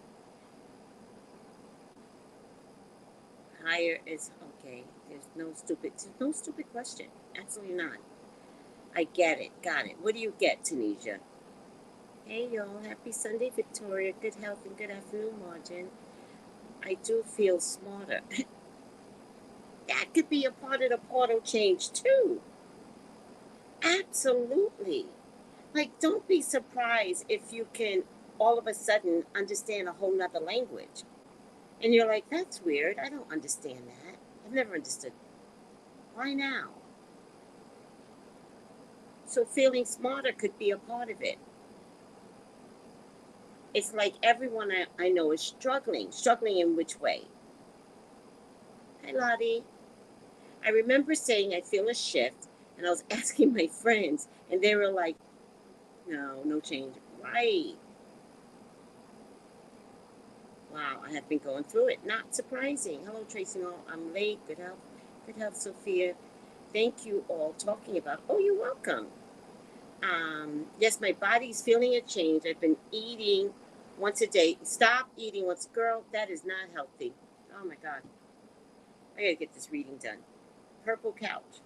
Speaker 2: Higher is okay. There's no stupid question. Absolutely not. I get it. Got it. What do you get, Tunisia? Hey y'all, happy Sunday, Victoria. Good health and good afternoon, Margin. I do feel smarter. That could be a part of the portal change too. Absolutely. Like, don't be surprised if you can all of a sudden understand a whole nother language. And you're like, that's weird. I don't understand that. I've never understood. Why now? So feeling smarter could be a part of it. It's like everyone I know is struggling. Struggling in which way? Hi, Lottie. I remember saying I feel a shift, and I was asking my friends, and they were like, no change. Right. Wow, I have been going through it. Not surprising. Hello, Tracy. No, I'm late. Good health. Good health, Sophia. Thank you all talking about. Oh, you're welcome. Yes, my body's feeling a change. I've been eating once a day. Stop eating once. Girl, that is not healthy. Oh, my God. I got to get this reading done. Purple couch.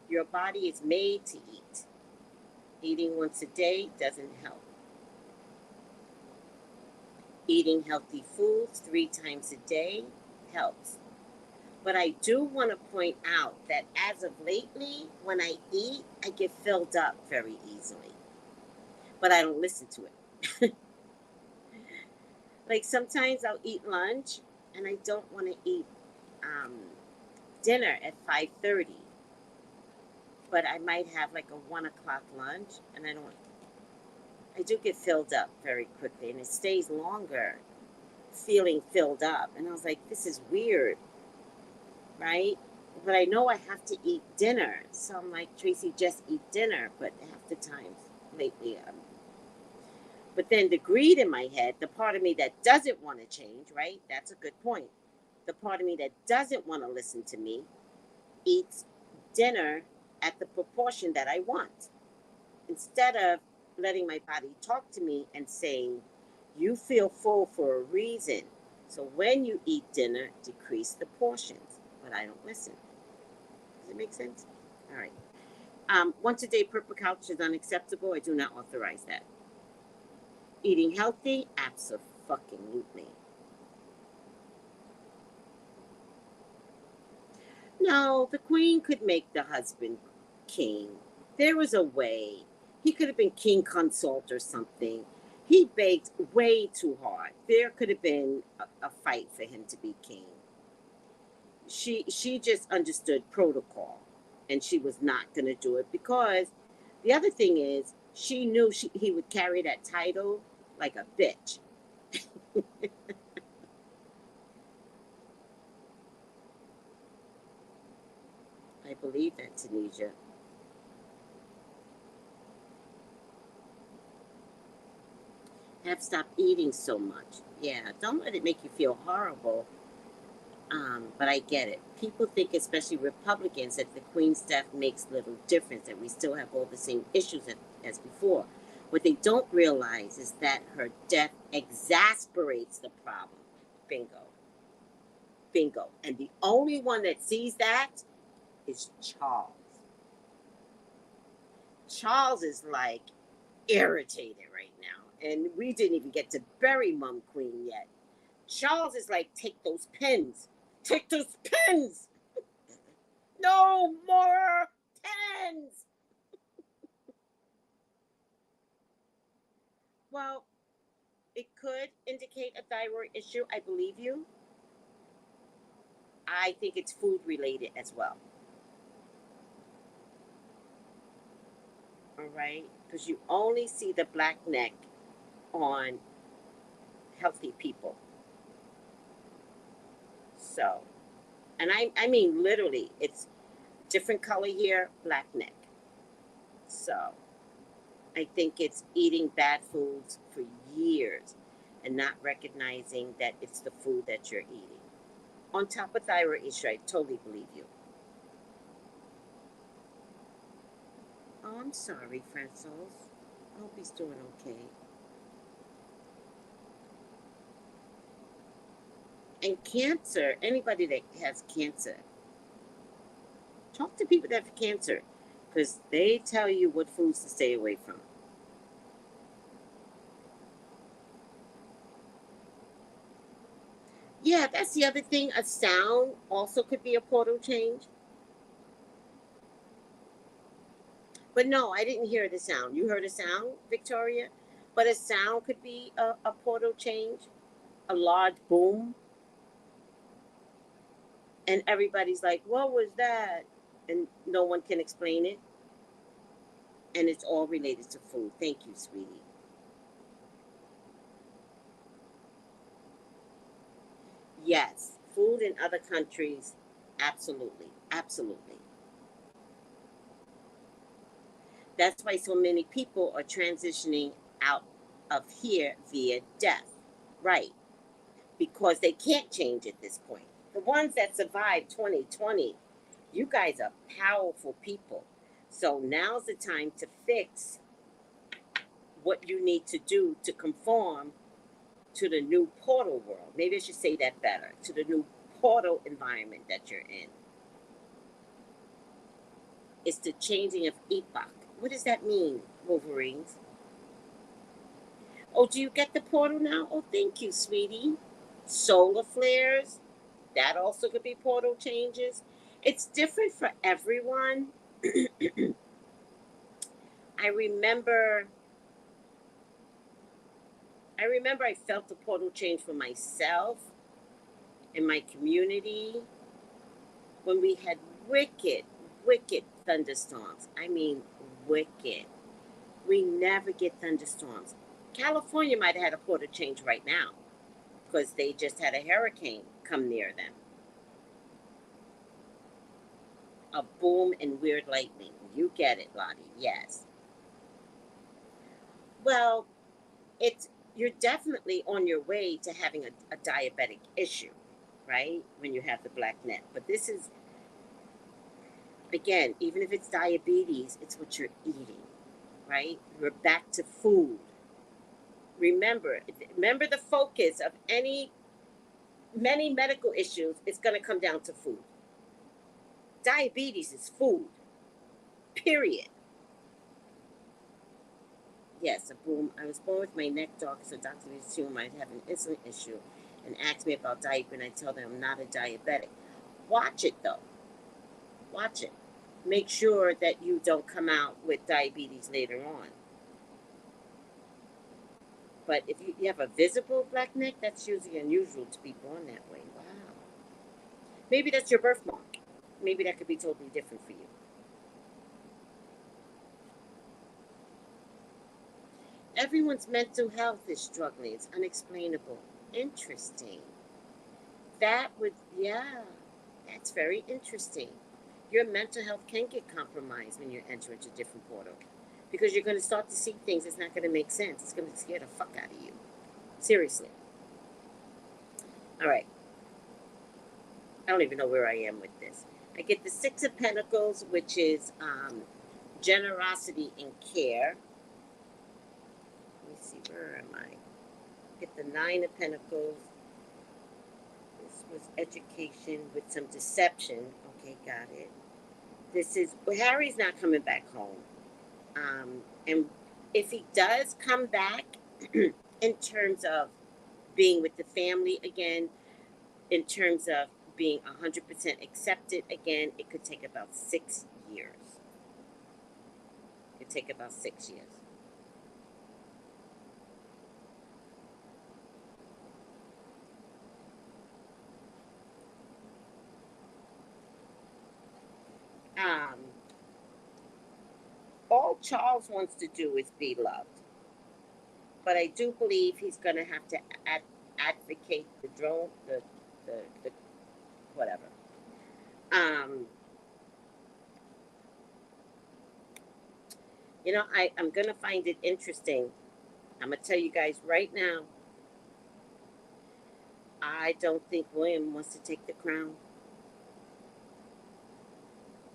Speaker 2: Your body is made to eat. Eating once a day doesn't help. Eating healthy foods 3 times a day helps. But I do want to point out that as of lately, when I eat, I get filled up very easily. But I don't listen to it. Like sometimes I'll eat lunch and I don't want to eat dinner at 5:30. But I might have like a 1 o'clock lunch, and I do get filled up very quickly, and it stays longer feeling filled up. And I was like, this is weird, right? But I know I have to eat dinner. So I'm like, Tracy, just eat dinner. But half the times lately, but then the greed in my head, the part of me that doesn't want to change, right? That's a good point. The part of me that doesn't want to listen to me eats dinner at the proportion that I want. Instead of letting my body talk to me and saying, you feel full for a reason. So when you eat dinner, decrease the portions. But I don't listen. Does it make sense? All right. Once a day purple couch is unacceptable. I do not authorize that. Eating healthy? Abso-fucking-lutely. No, the queen could make the husband king. There was a way. He could have been king consort or something. He begged way too hard. There could have been a fight for him to be king. She just understood protocol, and she was not going to do it because the other thing is she knew he would carry that title like a bitch. I believe that, Tunisia. Have stopped eating so much. Yeah, don't let it make you feel horrible. But I get it. People think, especially Republicans, that the Queen's death makes little difference, that we still have all the same issues as before. What they don't realize is that her death exasperates the problem. Bingo. Bingo. And the only one that sees that is Charles. Charles is like irritated right now. And we didn't even get to bury Mum Queen yet. Charles is like, take those pens. Take those pens. No more pens. Well, it could indicate a thyroid issue. I believe you. I think it's food related as well. All right? Because you only see the black neck on healthy people. So, and I mean literally, it's different color here, black neck. So, I think it's eating bad foods for years and not recognizing that it's the food that you're eating. On top of thyroid issue, I totally believe you. Oh, I'm sorry, Francis. I hope he's doing okay. And cancer, anybody that has cancer, talk to people that have cancer because they tell you what foods to stay away from. Yeah, that's the other thing. A sound also could be a portal change. But no, I didn't hear the sound. You heard a sound, Victoria? But a sound could be a portal change, a large boom. And everybody's like, what was that? And no one can explain it. And it's all related to food. Thank you, sweetie. Yes, food in other countries, absolutely, absolutely. That's why so many people are transitioning out of here via death, right? Because they can't change at this point. The ones that survived 2020, you guys are powerful people. So now's the time to fix what you need to do to conform to the new portal world. Maybe I should say that better, to the new portal environment that you're in. It's the changing of epoch. What does that mean, Wolverines? Oh, do you get the portal now? Oh, thank you, sweetie. Solar flares, that also could be portal changes. It's different for everyone. I remember I felt the portal change for myself in my community when we had wicked, wicked thunderstorms. I mean, wicked. We never get thunderstorms. California might have had a portal change right now because they just had a hurricane come near them. A boom and weird lightning. You get it, Lottie. Yes. Well, it's you're definitely on your way to having a diabetic issue, right? When you have the black net. But this is, again, even if it's diabetes, it's what you're eating, right? We're back to food. Remember the focus of many medical issues is going to come down to food. Diabetes is food, period. Yes, a boom. I was born with my neck dark, so Dr. assumed I'd have an insulin issue and asked me about diabetes, and I tell them I'm not a diabetic. Watch it, though. Watch it. Make sure that you don't come out with diabetes later on. But if you have a visible black neck, that's usually unusual to be born that way. Wow. Maybe that's your birthmark. Maybe that could be totally different for you. Everyone's mental health is struggling. It's unexplainable. Interesting. Yeah, that's very interesting. Your mental health can get compromised when you enter into a different portal because you're going to start to see things that's not going to make sense. It's going to scare the fuck out of you. Seriously. All right. I don't even know where I am with this. I get the Six of Pentacles, which is generosity and care. Let me see, where am I? Get the Nine of Pentacles. This was education with some deception. Okay, got it. This is, well, Harry's not coming back home. And if he does come back, in terms of being with the family again, in terms of being 100% accepted again, it could take about 6 years. It could take about 6 years. All Charles wants to do is be loved. But I do believe he's going to have to advocate the drone, the whatever. You know, I'm going to find it interesting. I'm going to tell you guys right now, I don't think William wants to take the crown.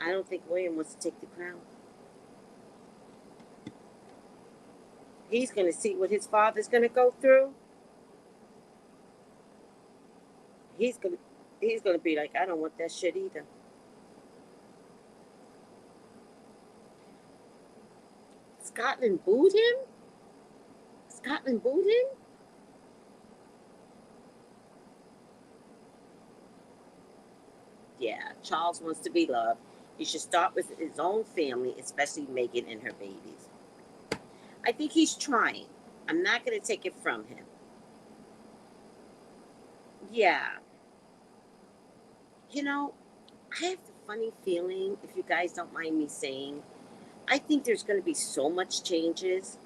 Speaker 2: I don't think William wants to take the crown. He's going to see what his father's going to go through. He's going to be like, I don't want that shit either. Scotland booed him? Scotland booed him? Yeah, Charles wants to be loved. He should start with his own family, especially Meghan and her babies. I think he's trying. I'm not going to take it from him. Yeah. You know, I have the funny feeling, if you guys don't mind me saying, I think there's going to be so much changes.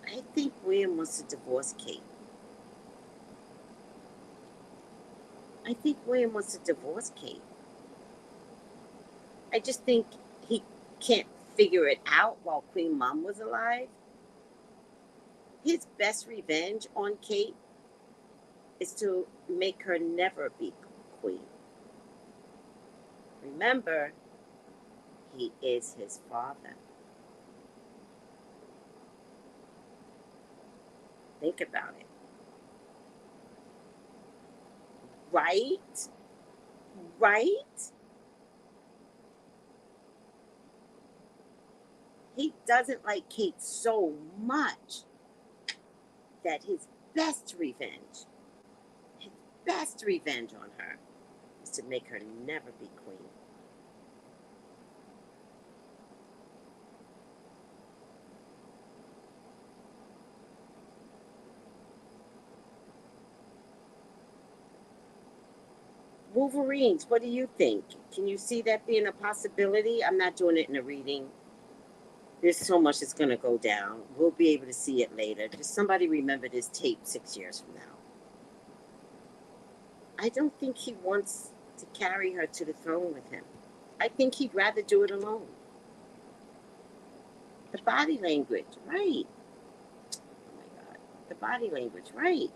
Speaker 2: I think William wants to divorce Kate. I think William wants to divorce Kate. I just think he can't figure it out while Queen Mom was alive. His best revenge on Kate is to make her never be queen. Remember, he is his father. Think about it. Right? Right? He doesn't like Kate so much that his best revenge on her is to make her never be queen. Wolverines, what do you think? Can you see that being a possibility? I'm not doing it in a reading. There's so much that's going to go down. We'll be able to see it later. Just somebody remember this tape 6 years from now. I don't think he wants to carry her to the throne with him. I think he'd rather do it alone. The body language, right. Oh my God. The body language, right.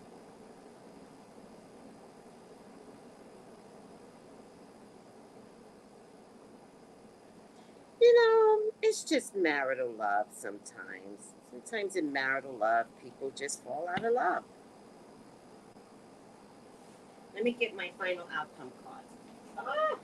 Speaker 2: You know, it's just marital love sometimes. Sometimes in marital love, people just fall out of love. Let me get my final outcome cards. Ah!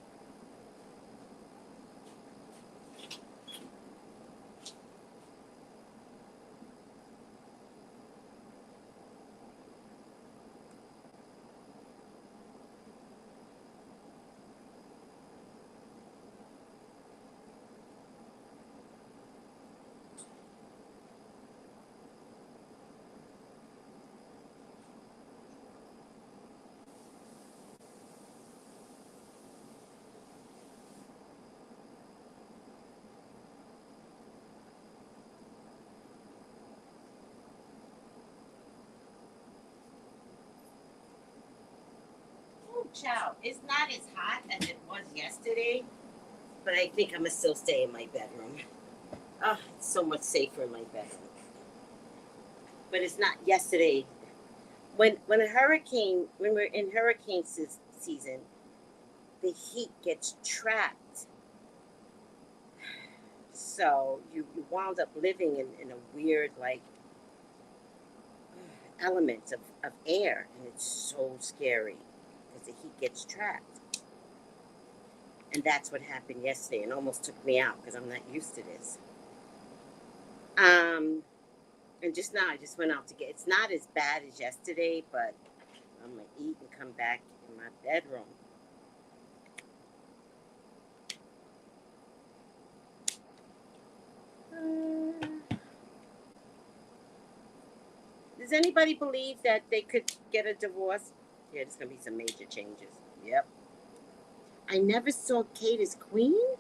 Speaker 2: Child, it's not as hot as it was yesterday, but I think I'm gonna still stay in my bedroom. Oh, it's so much safer in my bedroom. But it's not yesterday. when a hurricane, when we're in hurricane season, the heat gets trapped. So you wound up living in a weird, like, element of air, and it's so scary because the heat gets trapped. And that's what happened yesterday, and almost took me out because I'm not used to this. And just now, I just went out to get. It's not as bad as yesterday, but I'm gonna eat and come back in my bedroom. Does anybody believe that they could get a divorce? Yeah, there's gonna be some major changes. Yep. I never saw Kate as queen.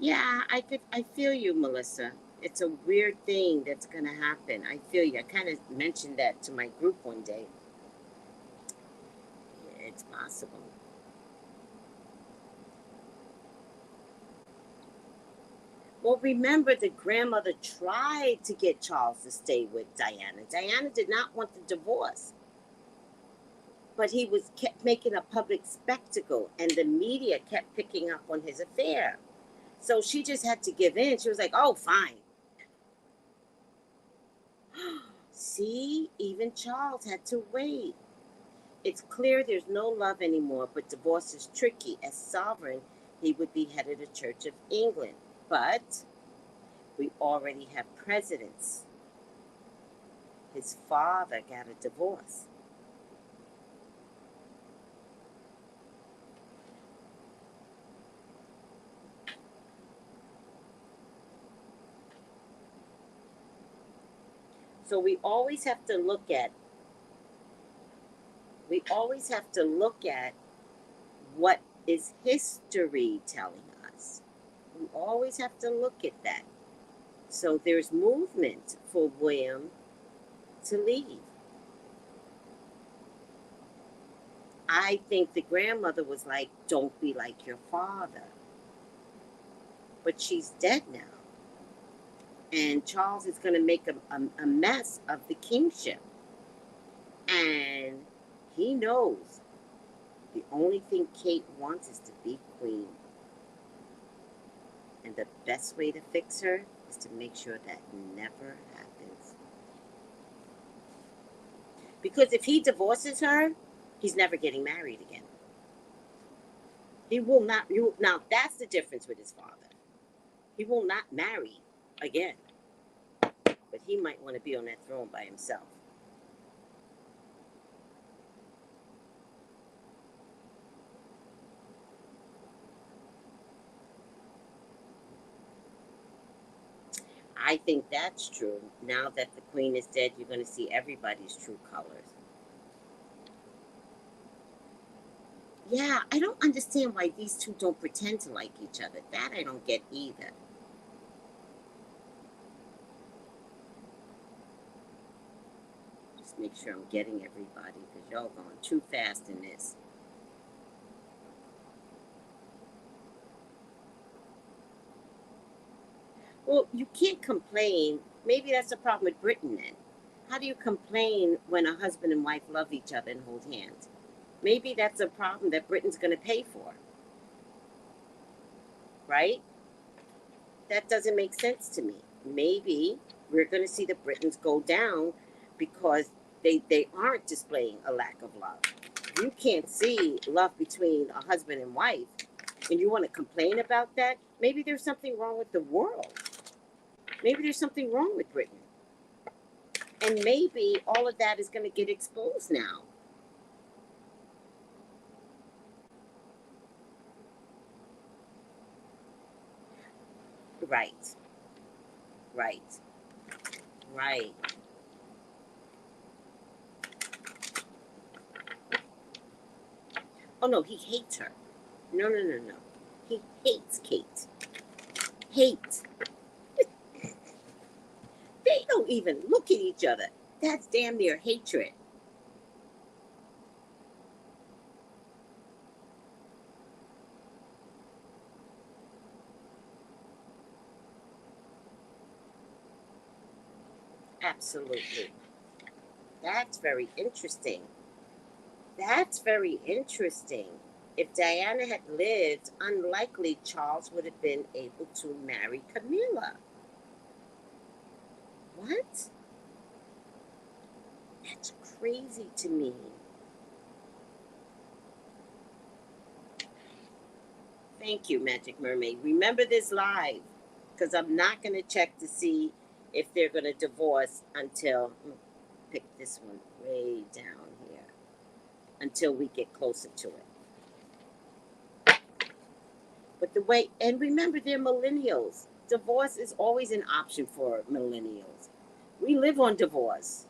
Speaker 2: Yeah, I feel you, Melissa. It's a weird thing that's gonna happen. I feel you. I kind of mentioned that to my group one day. Yeah, it's possible. Well, remember, the grandmother tried to get Charles to stay with Diana. Diana did not want the divorce, but he was kept making a public spectacle, and the media kept picking up on his affair. So she just had to give in. She was like, "Oh, fine." See, even Charles had to wait. It's clear there's no love anymore, but divorce is tricky. As sovereign, he would be head of the Church of England. But we already have presidents. His father got a divorce. So we always have to look at what is history telling us. We always have to look at that. So there's movement for William to leave. I think the grandmother was like, "Don't be like your father." But she's dead now. And Charles is going to make a mess of the kingship. And he knows the only thing Kate wants is to be queen. And the best way to fix her is to make sure that never happens. Because if he divorces her, he's never getting married again. He will not. Now, that's the difference with his father. He will not marry again. But he might want to be on that throne by himself. I think that's true. Now that the queen is dead, you're going to see everybody's true colors. Yeah, I don't understand why these two don't pretend to like each other. That I don't get either. Just make sure I'm getting everybody because y'all going too fast in this. Well, you can't complain. Maybe that's the problem with Britain then. How do you complain when a husband and wife love each other and hold hands? Maybe that's a problem that Britain's going to pay for, right? That doesn't make sense to me. Maybe we're going to see the Britons go down because they aren't displaying a lack of love. You can't see love between a husband and wife, and you want to complain about that. Maybe there's something wrong with the world. Maybe there's something wrong with Britain. And maybe all of that is going to get exposed now. Right, right, right. Oh no, he hates her. No, no, no, no. He hates Kate. Hate. They don't even look at each other. That's damn near hatred. Absolutely. That's very interesting. That's very interesting. If Diana had lived, unlikely Charles would have been able to marry Camilla. What? That's crazy to me. Thank you, Magic Mermaid. Remember this live, because I'm not going to check to see if they're going to divorce until, pick this one way down here, until we get closer to it. But the way, and remember, they're millennials. Divorce is always an option for millennials. We live on divorce.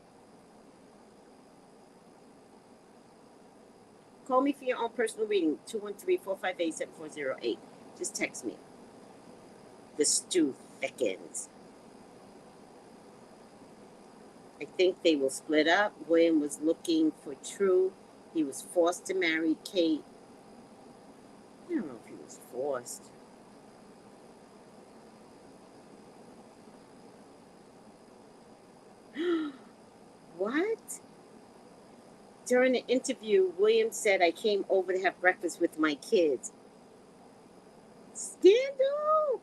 Speaker 2: Call me for your own personal reading, 213-458-7408. Just text me. The stew thickens. I think they will split up. William was looking for True. He was forced to marry Kate. I don't know if he was forced. What? During the interview, William said, I came over to have breakfast with my kids. Scandal!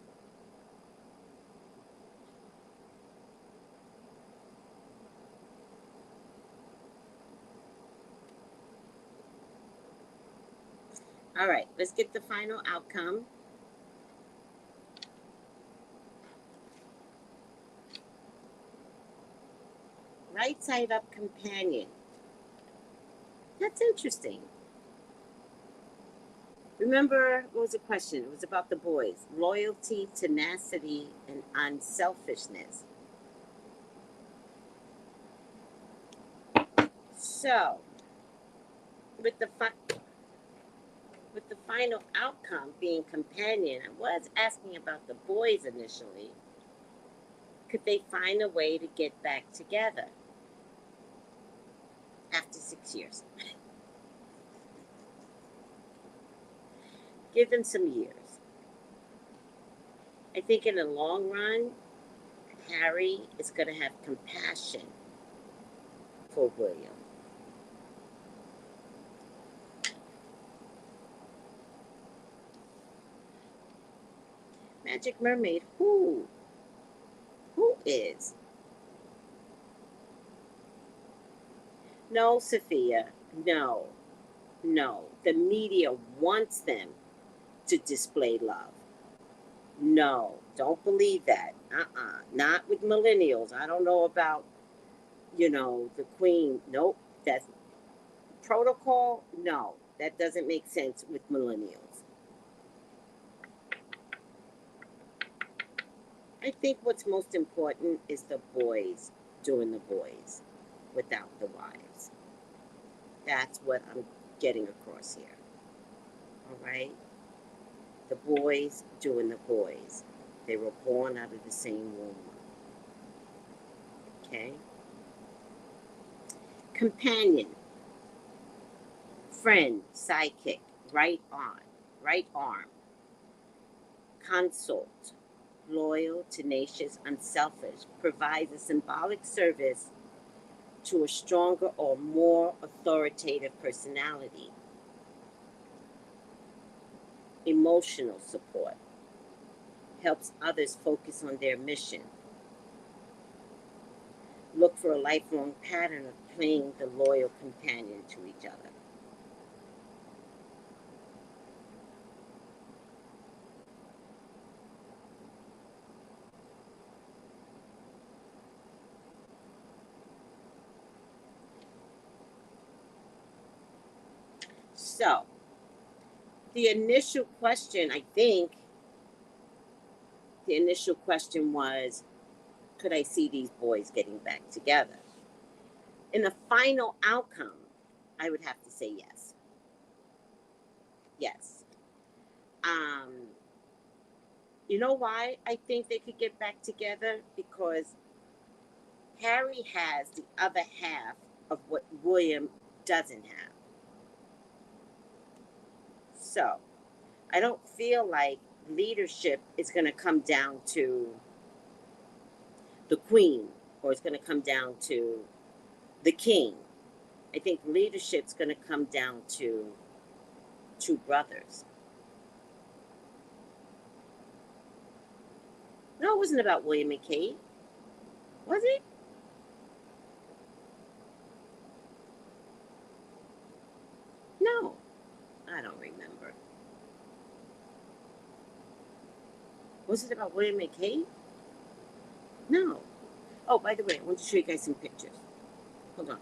Speaker 2: All right, let's get the final outcome. Right side up companion. That's interesting. Remember, what was the question? It was about the boys. Loyalty, tenacity, and unselfishness. So, with the final outcome being companion, I was asking about the boys initially. Could they find a way to get back together after 6 years? Give them some years. I think in the long run, Harry is going to have compassion for William. Magic Mermaid, who is? No, Sophia, no. The media wants them to display love. No, don't believe that. Not with millennials. I don't know about, the queen. Nope, that's protocol. No, that doesn't make sense with millennials. I think what's most important is the boys doing the boys without the wives. That's what I'm getting across here. All right? The boys doing the boys. They were born out of the same womb. Okay? Companion, friend, sidekick, right arm, consort, loyal, tenacious, unselfish, provides a symbolic service to a stronger or more authoritative personality. Emotional support, helps others focus on their mission. Look for a lifelong pattern of playing the loyal companion to each other. So, the initial question, I think, was, could I see these boys getting back together? In the final outcome, I would have to say yes. Yes. You know why I think they could get back together? Because Harry has the other half of what William doesn't have. So, I don't feel like leadership is going to come down to the queen or it's going to come down to the king. I think leadership's going to come down to two brothers. No, it wasn't about William and Kate. Was it? No, I don't remember. Was it about William and Kate? No. Oh, by the way, I want to show you guys some pictures. Hold on.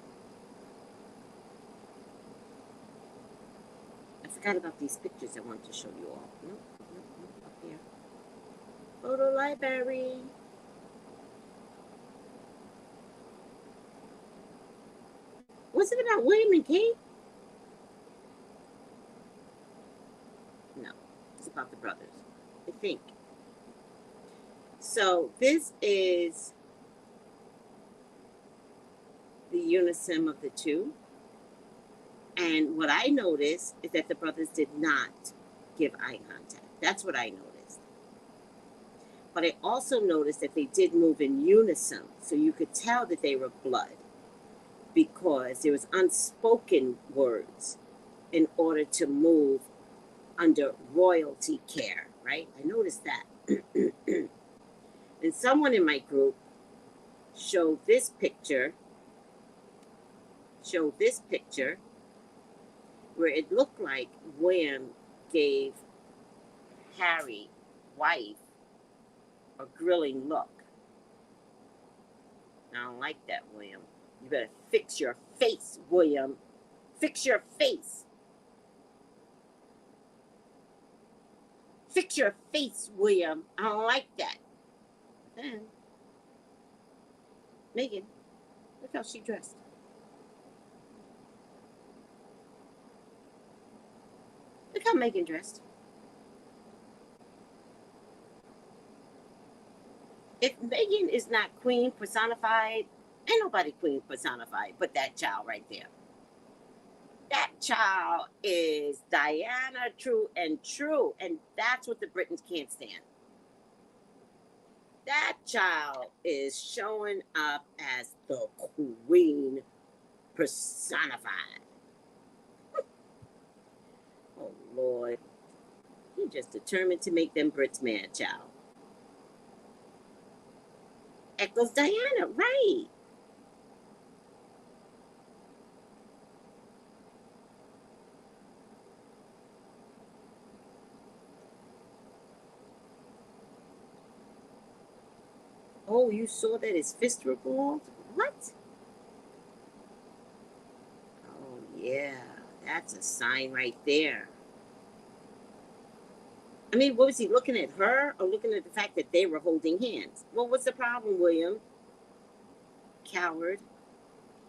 Speaker 2: I forgot about these pictures I wanted to show you all. Nope, up here. Photo library. Was it about William and Kate? No, it's about the brothers, I think. So this is the unison of the two. And what I noticed is that the brothers did not give eye contact. That's what I noticed. But I also noticed that they did move in unison. So you could tell that they were blood because there was unspoken words in order to move under royalty care, right? I noticed that. And someone in my group showed this picture where it looked like William gave Harry's wife a grilling look. I don't like that, William. You better fix your face, William. Fix your face. Fix your face, William. I don't like that. Then, Megan, look how she dressed. Look how Megan dressed. If Megan is not queen personified, ain't nobody queen personified but that child right there. That child is Diana true, and that's what the Britons can't stand. That child is showing up as the queen personified. Oh, Lord. You're just determined to make them Brits mad, child. Echoes Diana, right. Oh, you saw that his fist were bald? What? Oh, yeah. That's a sign right there. I mean, what was he looking at her or looking at the fact that they were holding hands? Well, what's the problem, William? Coward.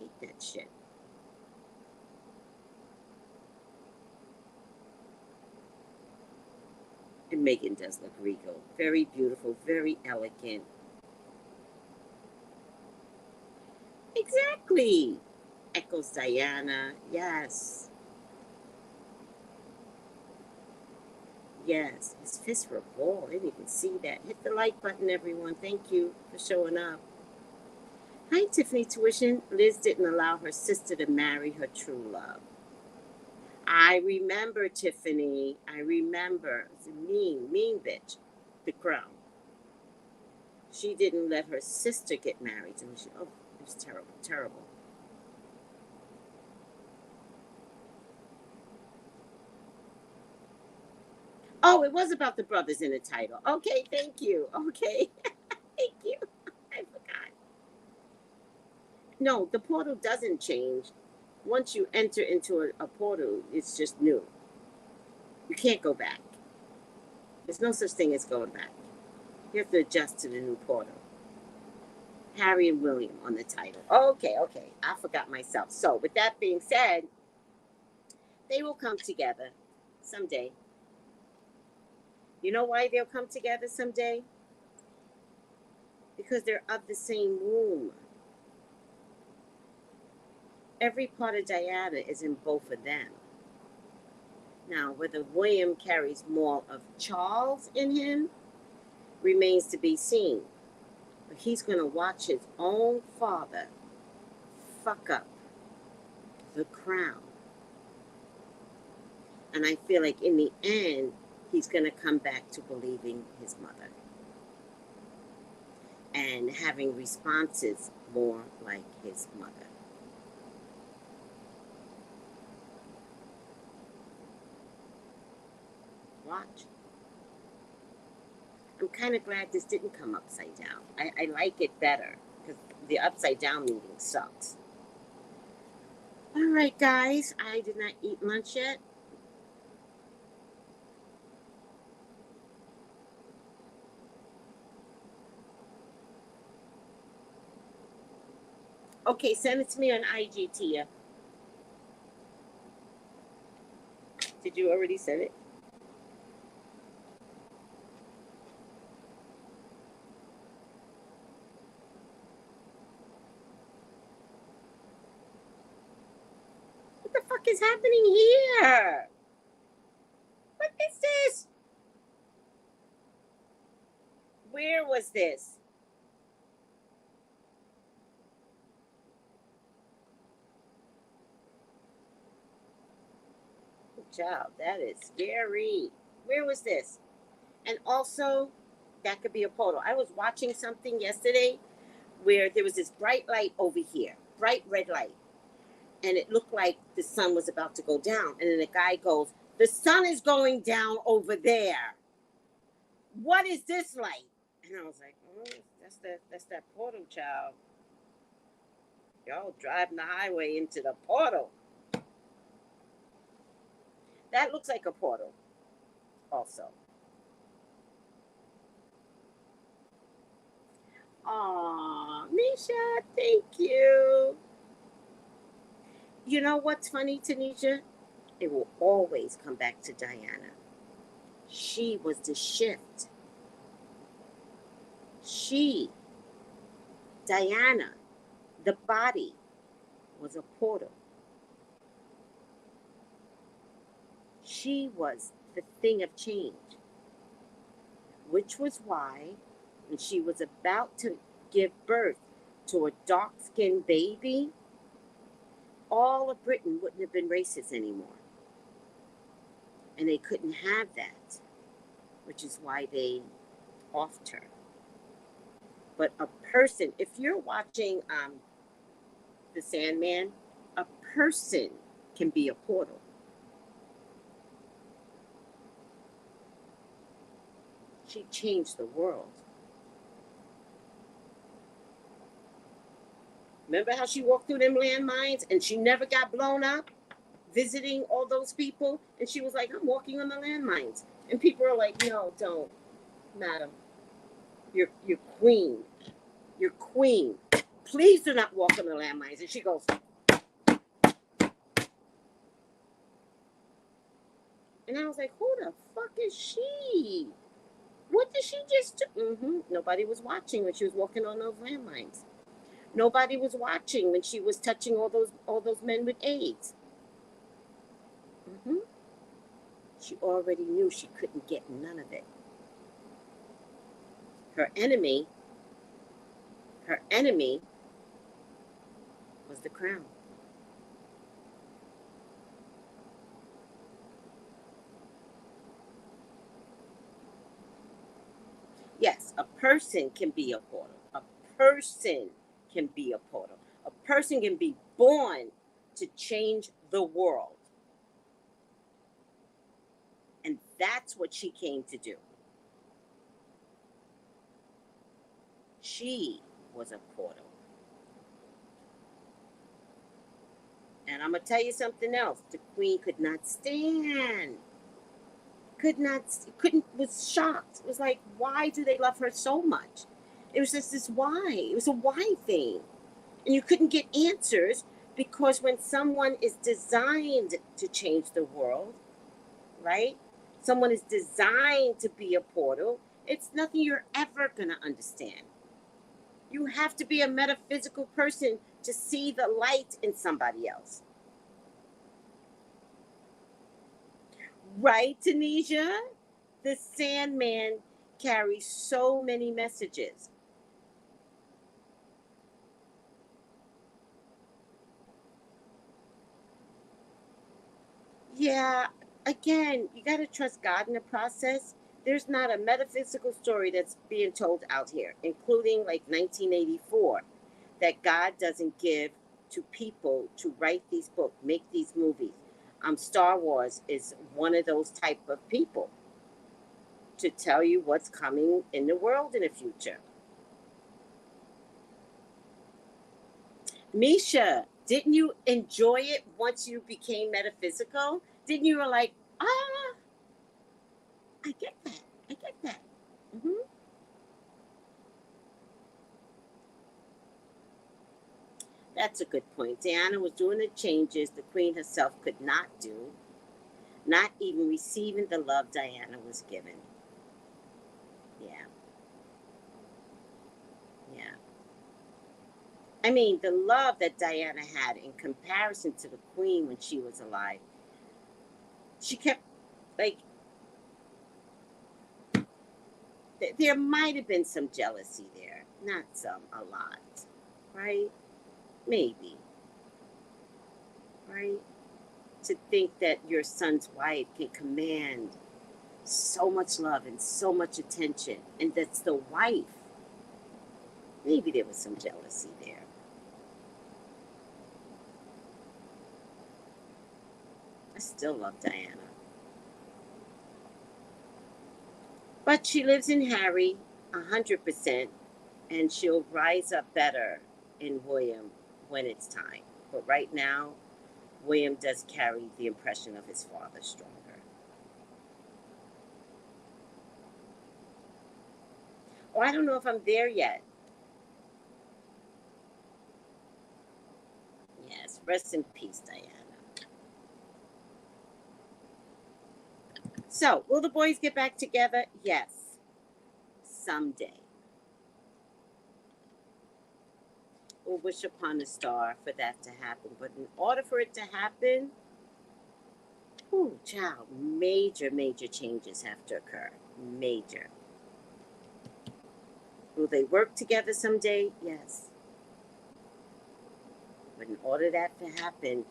Speaker 2: Hate that shit. And Megan does look regal. Very beautiful, very elegant. Exactly. Echoes Diana. Yes. Yes. His fists were bald. I didn't even see that. Hit the like button, everyone. Thank you for showing up. Hi, Tiffany Tuition. Liz didn't allow her sister to marry her true love. I remember, Tiffany. I remember. It's a mean bitch. The Crown. She didn't let her sister get married. And it was terrible, terrible. Oh, it was about the brothers in the title. Okay, thank you. Okay, thank you. I forgot. No, the portal doesn't change. Once you enter into a portal, it's just new. You can't go back. There's no such thing as going back. You have to adjust to the new portal. Harry and William on the title. Okay. I forgot myself. So, with that being said, they will come together someday. You know why they'll come together someday? Because they're of the same womb. Every part of Diana is in both of them. Now, whether William carries more of Charles in him remains to be seen. But he's going to watch his own father fuck up the crown. And I feel like in the end, he's going to come back to believing his mother and having responses more like his mother. Watch. I'm kind of glad this didn't come upside down. I like it better because the upside down meeting sucks. All right, guys. I did not eat lunch yet. Okay, send it to me on IG, Tia. Did you already send it? What the fuck is happening here? What is this? Where was this? Child, that is scary. Where was this? And also, that could be a portal. I was watching something yesterday where there was this bright light over here, bright red light. And it looked like the sun was about to go down. And then the guy goes, the sun is going down over there. What is this light? And I was like, oh, that's that portal, child. Y'all driving the highway into the portal. That looks like a portal also. Aw, Misha, thank you. You know what's funny, Tanisha? It will always come back to Diana. She was the shift. She, Diana, the body, was a portal. She was the thing of change, which was why when she was about to give birth to a dark-skinned baby, all of Britain wouldn't have been racist anymore. And they couldn't have that, which is why they offed her. But a person, if you're watching The Sandman, a person can be a portal. She changed the world. Remember how she walked through them landmines and she never got blown up visiting all those people? And she was like, I'm walking on the landmines. And people are like, no, don't, madam. You're queen. You're queen. Please do not walk on the landmines. And she goes, and I was like, who the fuck is she? What did she just do? Nobody was watching when she was walking on those landmines. Nobody was watching when she was touching all those men with AIDS. She already knew she couldn't get none of it. Her enemy was the crown. Yes, a person can be a portal. A person can be a portal. A person can be born to change the world. And that's what she came to do. She was a portal. And I'm going to tell you something else. The queen could not stand. Was shocked. It was like, why do they love her so much? It was just this why. It was a why thing. And you couldn't get answers because when someone is designed to change the world, right? Someone is designed to be a portal, it's nothing you're ever going to understand. You have to be a metaphysical person to see the light in somebody else. Right, Tanisha? The Sandman carries so many messages. Yeah, again, you got to trust God in the process. There's not a metaphysical story that's being told out here, including like 1984, that God doesn't give to people to write these books, make these movies. Star Wars is one of those type of people to tell you what's coming in the world in the future. Misha, didn't you enjoy it once you became metaphysical? Didn't you were like, ah, I get that. I get that. Hmm. That's a good point. Diana was doing the changes the queen herself could not do, not even receiving the love Diana was given. Yeah, yeah. I mean, the love that Diana had in comparison to the queen when she was alive, she kept, like, there might have been some jealousy there. Not some, a lot. Right? Maybe. Right? To think that your son's wife can command so much love and so much attention, and that's the wife. Maybe there was some jealousy there. I still love Diana. But she lives in Harry 100%, and she'll rise up better in William when it's time. But right now, William does carry the impression of his father stronger. Oh, I don't know if I'm there yet. Yes, rest in peace, Diana. So, will the boys get back together? Yes, someday. We'll wish upon a star for that to happen. But in order for it to happen, ooh, child, major, major changes have to occur. Major. Will they work together someday? Yes. But in order that to happen,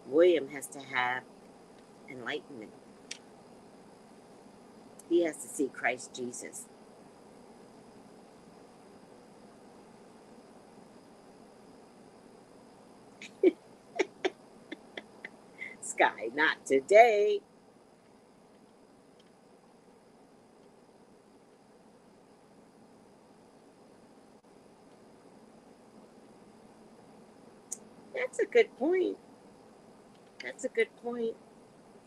Speaker 2: William has to have enlightenment. He has to see Christ Jesus. Sky, not today. That's a good point. That's a good point.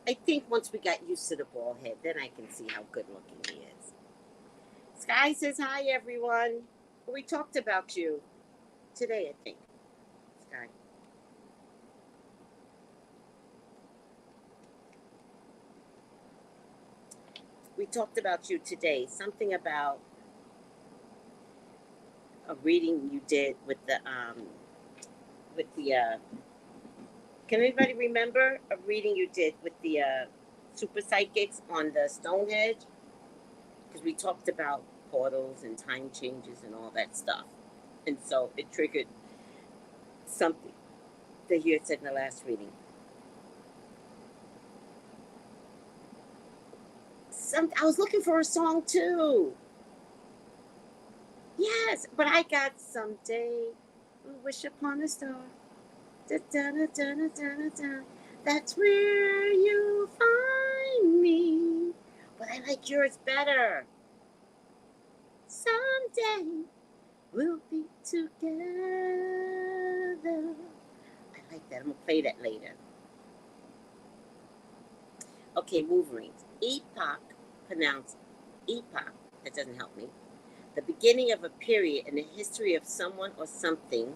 Speaker 2: I think once we got used to the bald head, then I can see how good looking he is. Sky says hi, everyone. We talked about you today, I think. Sky. We talked about you today. Something about a reading you did with the can anybody remember a reading you did with the super psychics on the Stonehenge? Because we talked about portals and time changes and all that stuff. And so it triggered something that you had said in the last reading. I was looking for a song too. Yes, but I got someday. Wish upon a star. Da, da, da, da, da, da, da. That's where you find me. But I like yours better. Someday we'll be together. I like that. I'm going to play that later. Okay, Wolverines. Epoch, pronounced epoch. That doesn't help me. The beginning of a period in the history of someone or something.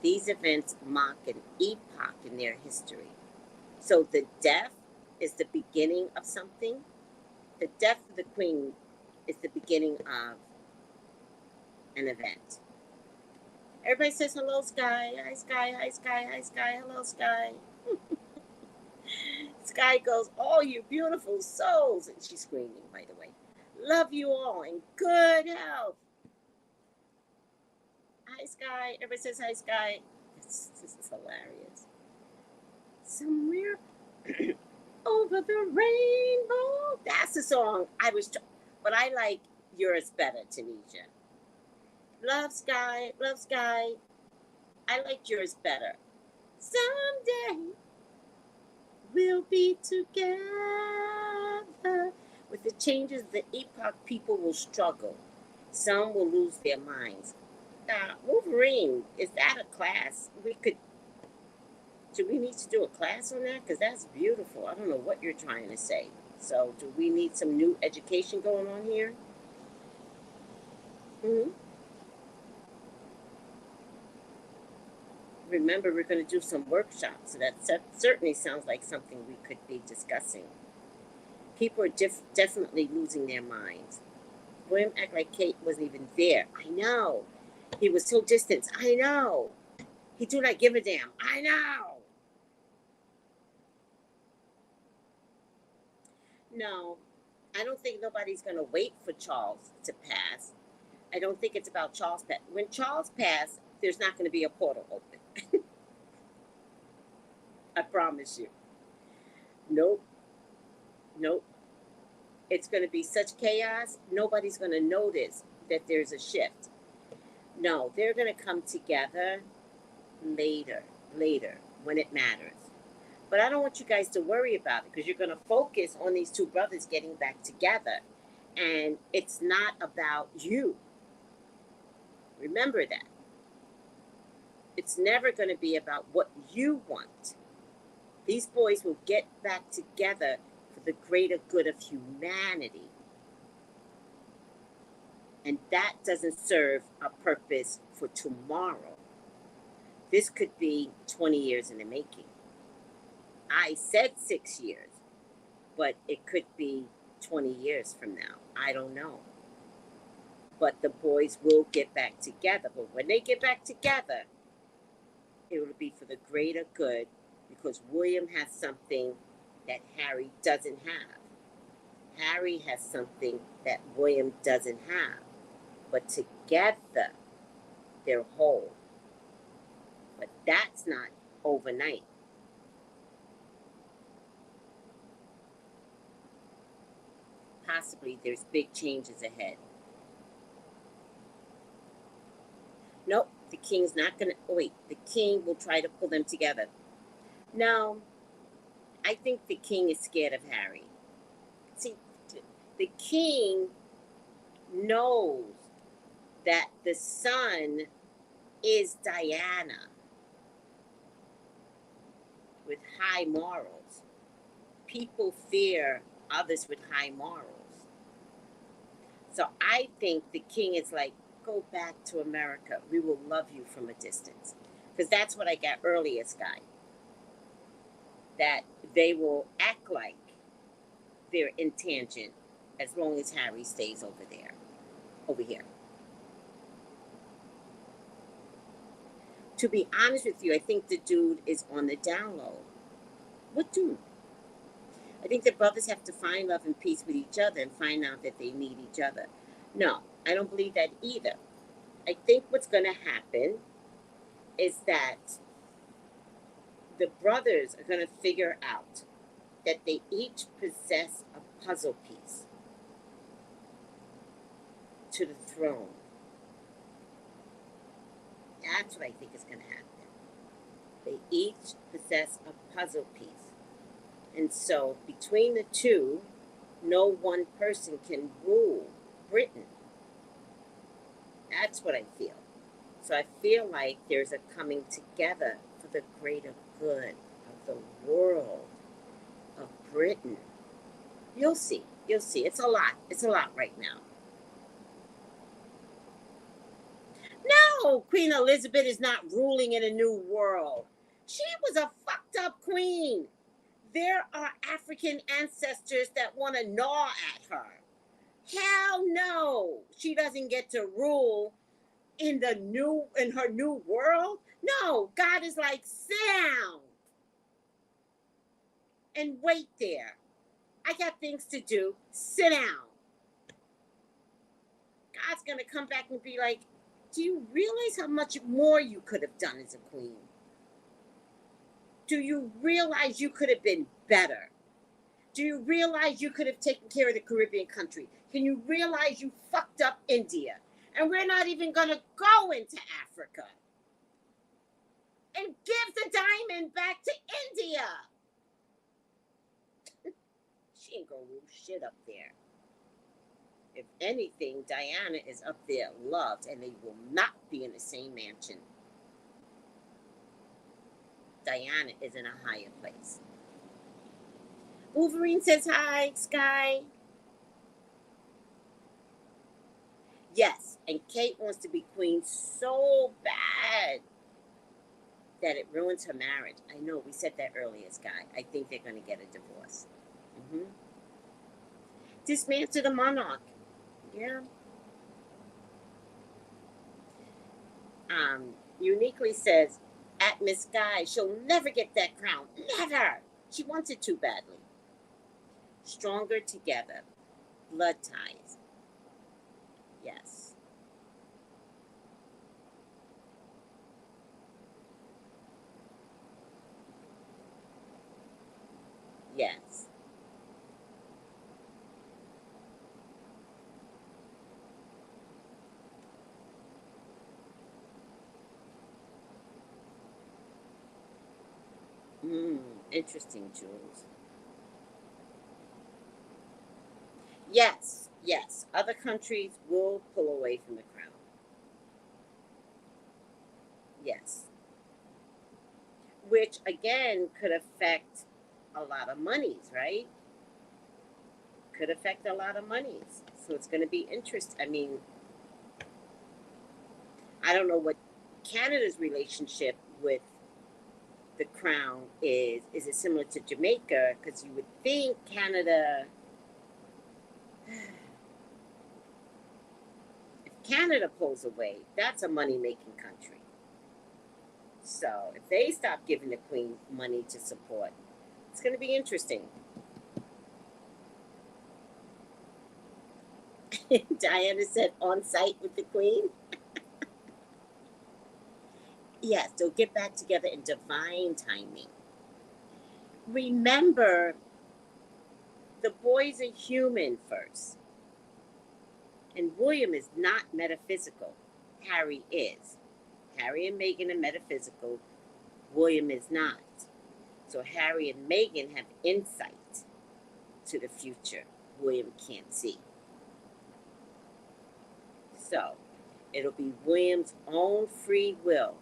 Speaker 2: These events mark an epoch in their history. So the death is the beginning of something. The death of the queen is the beginning of an event. Everybody says hello, Sky. Hi, Sky. Hi, Sky. Hi, Sky. Hello, Sky. Sky goes, oh, you beautiful souls. And she's screaming, by the way. Love you all in good health. Hi, Sky. Everybody says hi, Sky. This is hilarious. Somewhere Over the rainbow. That's the song I was, but I like yours better, Tanisha. Love sky. I like yours better. Someday we'll be together. With the changes of the epoch, people will struggle. Some will lose their minds. Now, Wolverine, is that a class? Do we need to do a class on that? Because that's beautiful. I don't know what you're trying to say. So, do we need some new education going on here? Mm-hmm. Remember, we're going to do some workshops. So that certainly sounds like something we could be discussing. People are definitely losing their minds. William act like Kate wasn't even there. I know. He was so distant. I know. He do not give a damn. I know. No, I don't think nobody's going to wait for Charles to pass. I don't think it's about Charles. When Charles passed, there's not going to be a portal open. I promise you. Nope. Nope. It's going to be such chaos, nobody's going to notice that there's a shift. No, they're going to come together later, when it matters. But I don't want you guys to worry about it because you're going to focus on these two brothers getting back together. And it's not about you. Remember that. It's never going to be about what you want. These boys will get back together for the greater good of humanity. And that doesn't serve a purpose for tomorrow. This could be 20 years in the making. I said 6 years, but it could be 20 years from now. I don't know. But the boys will get back together. But when they get back together, it will be for the greater good because William has something that Harry doesn't have. Harry has something that William doesn't have. But together, they're whole. But that's not overnight. Possibly there's big changes ahead. Nope, the king's not going to, wait, the king will try to pull them together. No, I think the king is scared of Harry. See, the king knows that the son is Diana with high morals. People fear others with high morals. So I think the king is like, go back to America. We will love you from a distance. Because that's what I got earlier, Sky. That they will act like they're in tangent as long as Harry stays over here. To be honest with you, I think the dude is on the down low. What dude? I think the brothers have to find love and peace with each other and find out that they need each other. No, I don't believe that either. I think what's going to happen is that the brothers are going to figure out that they each possess a puzzle piece to the throne. That's what I think is going to happen. They each possess a puzzle piece. And so between the two, no one person can rule Britain. That's what I feel. So I feel like there's a coming together for the greater good of the world, of Britain. You'll see. It's a lot. It's a lot right now. No, Queen Elizabeth is not ruling in a new world. She was a fucked up queen. There are African ancestors that want to gnaw at her. Hell no. She doesn't get to rule in her new world. No, God is like, sit down and wait there. I got things to do. Sit down. God's going to come back and be like, do you realize how much more you could have done as a queen? Do you realize you could have been better? Do you realize you could have taken care of the Caribbean country? Can you realize you fucked up India? And we're not even going to go into Africa and give the diamond back to India. She ain't going to rule shit up there. If anything, Diana is up there loved, and they will not be in the same mansion. Diana is in a higher place. Wolverine says hi, Sky. Yes, and Kate wants to be queen so bad that it ruins her marriage. I know, we said that earlier, Sky. I think they're going to get a divorce. Dismantle the monarch. Yeah. Uniquely says, at Miss Sky, she'll never get that crown. Never. She wants it too badly. Stronger together. Blood ties. Yes. Yes. Interesting, Jules. Yes, yes. Other countries will pull away from the crown. Yes. Which, again, could affect a lot of monies, right? Could affect a lot of monies. So it's going to be interesting. I mean, I don't know what Canada's relationship with the crown is. Is it similar to Jamaica? Because you would think Canada... If Canada pulls away, that's a money-making country. So if they stop giving the Queen money to support, it's going to be interesting. Diana said on site with the Queen. Yes, they'll get back together in divine timing. Remember, the boy's a human first. And William is not metaphysical. Harry is. Harry and Meghan are metaphysical. William is not. So Harry and Meghan have insight to the future William can't see. So it'll be William's own free will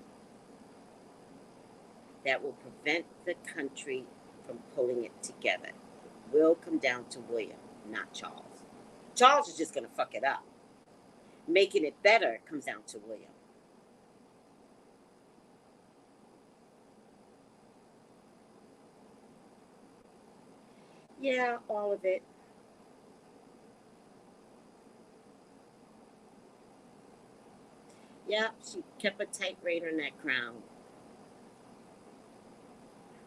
Speaker 2: that will prevent the country from pulling it together. It will come down to William, not Charles. Charles is just going to fuck it up. Making it better comes down to William. Yeah, all of it. Yeah, she kept a tight rein on that crown.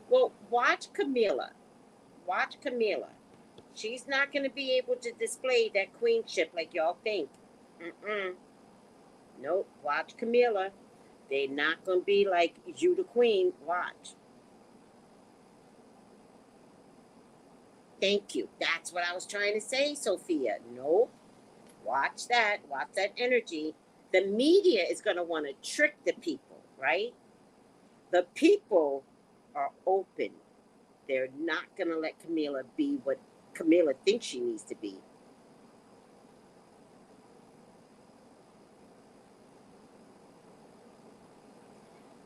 Speaker 2: Well, watch Camilla. Watch Camilla. She's not going to be able to display that queenship like y'all think. Nope. Watch Camilla. They're not going to be like, you the queen. Watch. Thank you. That's what I was trying to say, Sophia. Nope. Watch that. Watch that energy. The media is going to want to trick the people, right? The people are open. They're not going to let Camilla be what Camilla thinks she needs to be.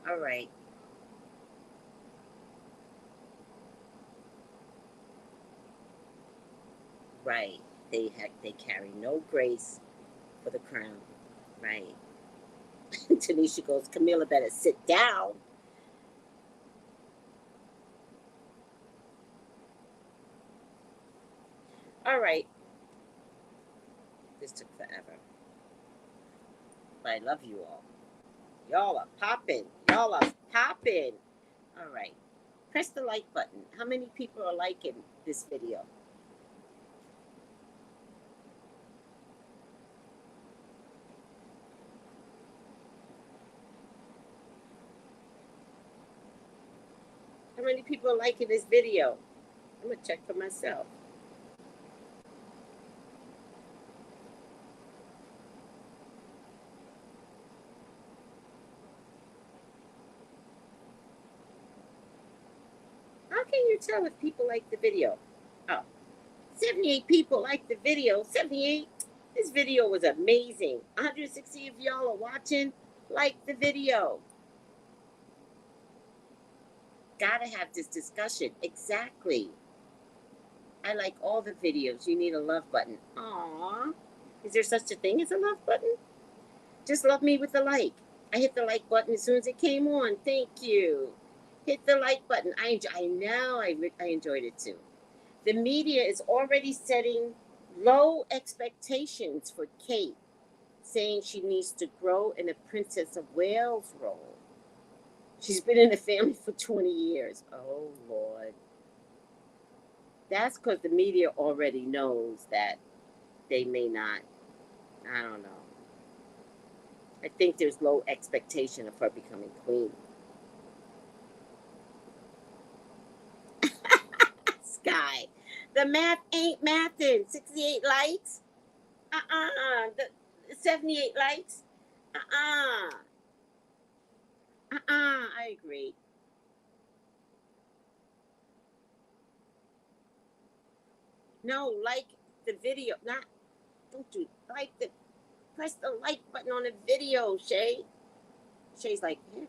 Speaker 2: All right. Right. They carry no grace for the crown. Right. Tanisha goes, Camilla better sit down. All right. This took forever. But I love you all. Y'all are popping. Y'all are popping. All right. Press the like button. How many people are liking this video? How many people are liking this video? I'm gonna check for myself. How can you tell if people like the video? Oh, 78 people like the video. 78. This video was amazing. 160 of y'all are watching. Like the video. Gotta have this discussion. Exactly. I like all the videos. You need a love button. Aww. Is there such a thing as a love button? Just love me with a like. I hit the like button as soon as it came on. Thank you. Hit the like button. I enjoyed it too. The media is already setting low expectations for Kate, saying she needs to grow in a Princess of Wales role. She's been in the family for 20 years. Oh, Lord. That's because the media already knows that they may not. I don't know. I think there's low expectation of her becoming queen. Sky. The math ain't mathing. 68 likes? The 78 likes? I agree. No, like the video. Not, don't you like the, press the like button on the video, Shay. Shay's like, yeah.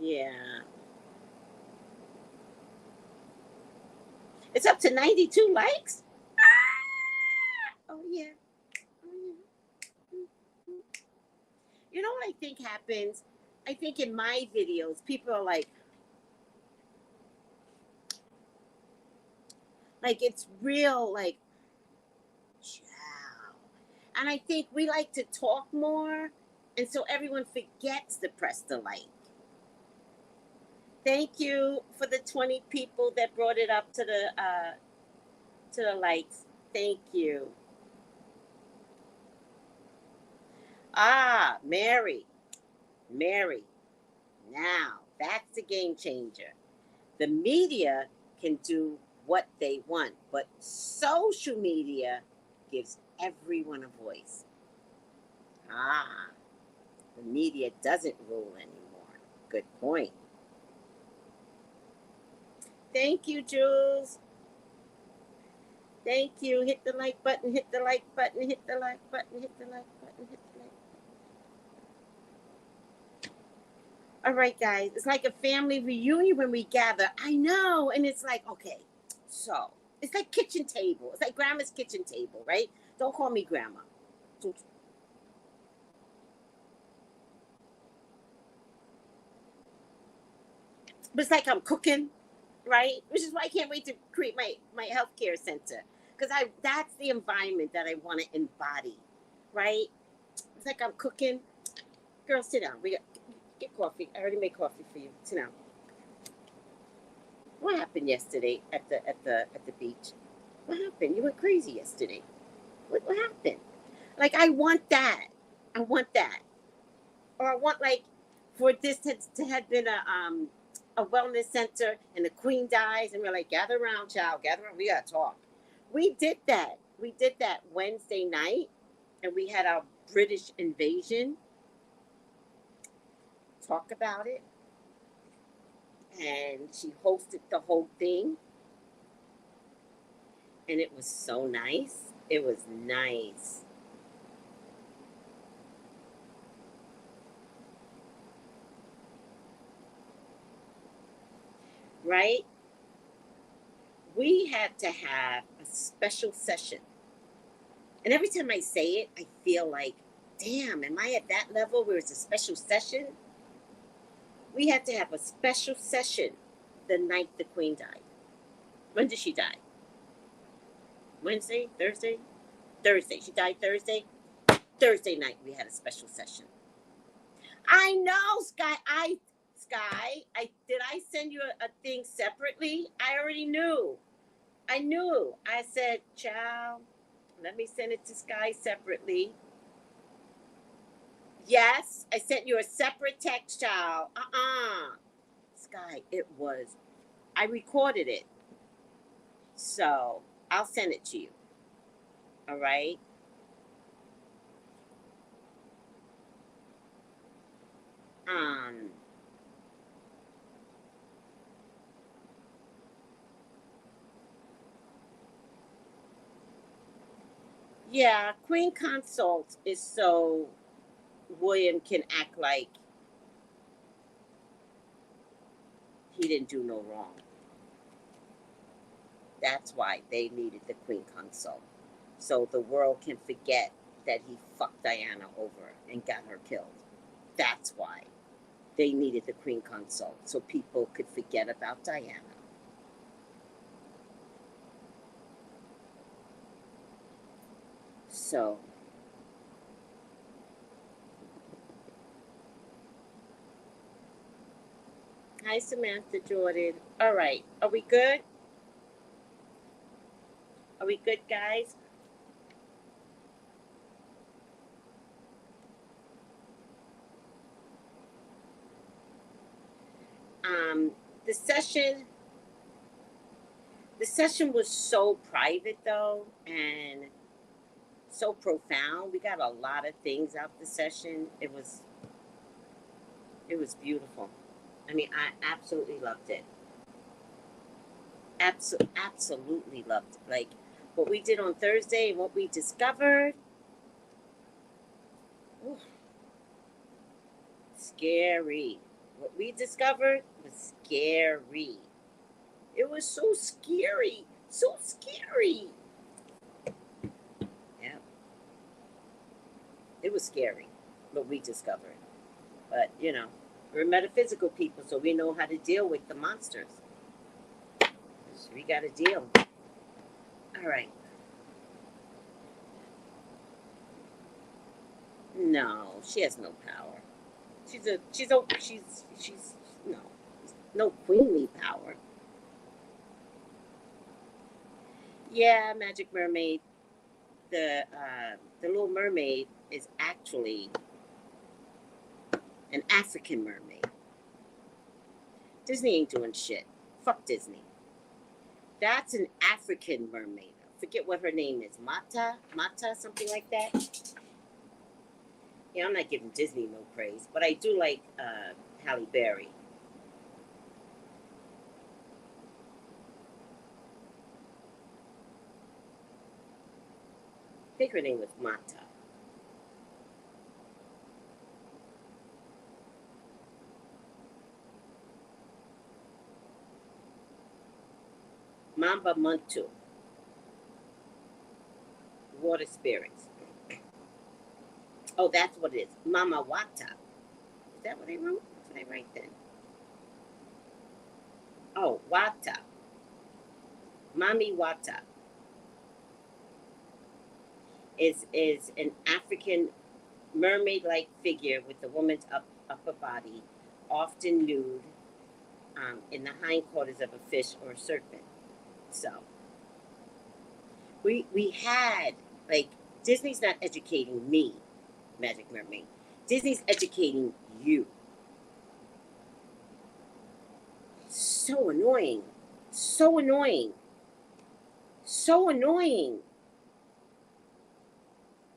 Speaker 2: Yeah. It's up to 92 likes? Oh, yeah. Oh, yeah. You know what I think happens? I think in my videos, people are like it's real, like, wow. And I think we like to talk more, and so everyone forgets to press the like. Thank you for the 20 people that brought it up to the likes. Thank you. Ah, Mary. Now, that's a game changer. The media can do what they want, but social media gives everyone a voice. Ah, the media doesn't rule anymore. Good point. Thank you, Jules. Thank you. Hit the like button, hit the like button, hit the like button, hit the like button, hit the like button. All right, guys. It's like a family reunion when we gather. I know. And it's like, okay, so it's like kitchen table. It's like grandma's kitchen table, right? Don't call me grandma. But it's like I'm cooking, right? Which is why I can't wait to create my healthcare center. Because that's the environment that I want to embody, right? It's like I'm cooking. Girl, sit down. Get coffee. I already made coffee for you. Sit down. What happened yesterday at the beach? What happened? You went crazy yesterday. What happened? Like I want that. I want that. Or I want like for this to have been a wellness center and the queen dies and we're like, gather around, child, gather around, we gotta talk. We did that. We did that Wednesday night and we had our British invasion. Talk about it. And she hosted the whole thing. And it was so nice. It was nice. Right? We had to have a special session. And every time I say it, I feel like, damn, am I at that level where it's a special session? We had to have a special session the night the queen died. When did she die? Wednesday? Thursday? Thursday. She died Thursday. Thursday night we had a special session. I know, Sky. I did I send you a thing separately? I already knew. I knew. I said, child, let me send it to Sky separately. Yes, I sent you a separate text, child. Sky, it was. I recorded it. So I'll send it to you. All right? Um, yeah, Queen Consort is so William can act like he didn't do no wrong. That's why they needed the Queen Consort. So the world can forget that he fucked Diana over and got her killed. That's why they needed the Queen Consort, so people could forget about Diana. So, hi Samantha Jordan. All right, are we good? Are we good, guys? Um, the session was so private though, and so profound. We got a lot of things out the session. It was beautiful. I mean, I absolutely loved it. Absolutely loved it. Like what we did on Thursday and what we discovered. Ooh, scary. What we discovered was scary. It was so scary. So scary. Yeah. It was scary what we discovered. But, you know, we're metaphysical people, so we know how to deal with the monsters. So we got to deal. All right. No, she has no power. She's no queenly power. Yeah, Magic Mermaid. The Little Mermaid is actually an African mermaid. Disney ain't doing shit. Fuck Disney. That's an African mermaid. I forget what her name is. Mata, something like that. Yeah, I'm not giving Disney no praise, but I do like Halle Berry. I think her name was Mata. Mamba Muntu. Water spirits. Oh, that's what it is. Mama Wata. Is that what I wrote? What did I write then? Oh, Wata. Mami Wata is an African mermaid-like figure with the woman's upper body, often nude, in the hindquarters of a fish or a serpent. So we had like Disney's not educating me, Magic Mermaid. Disney's educating you. So annoying. So annoying. So annoying.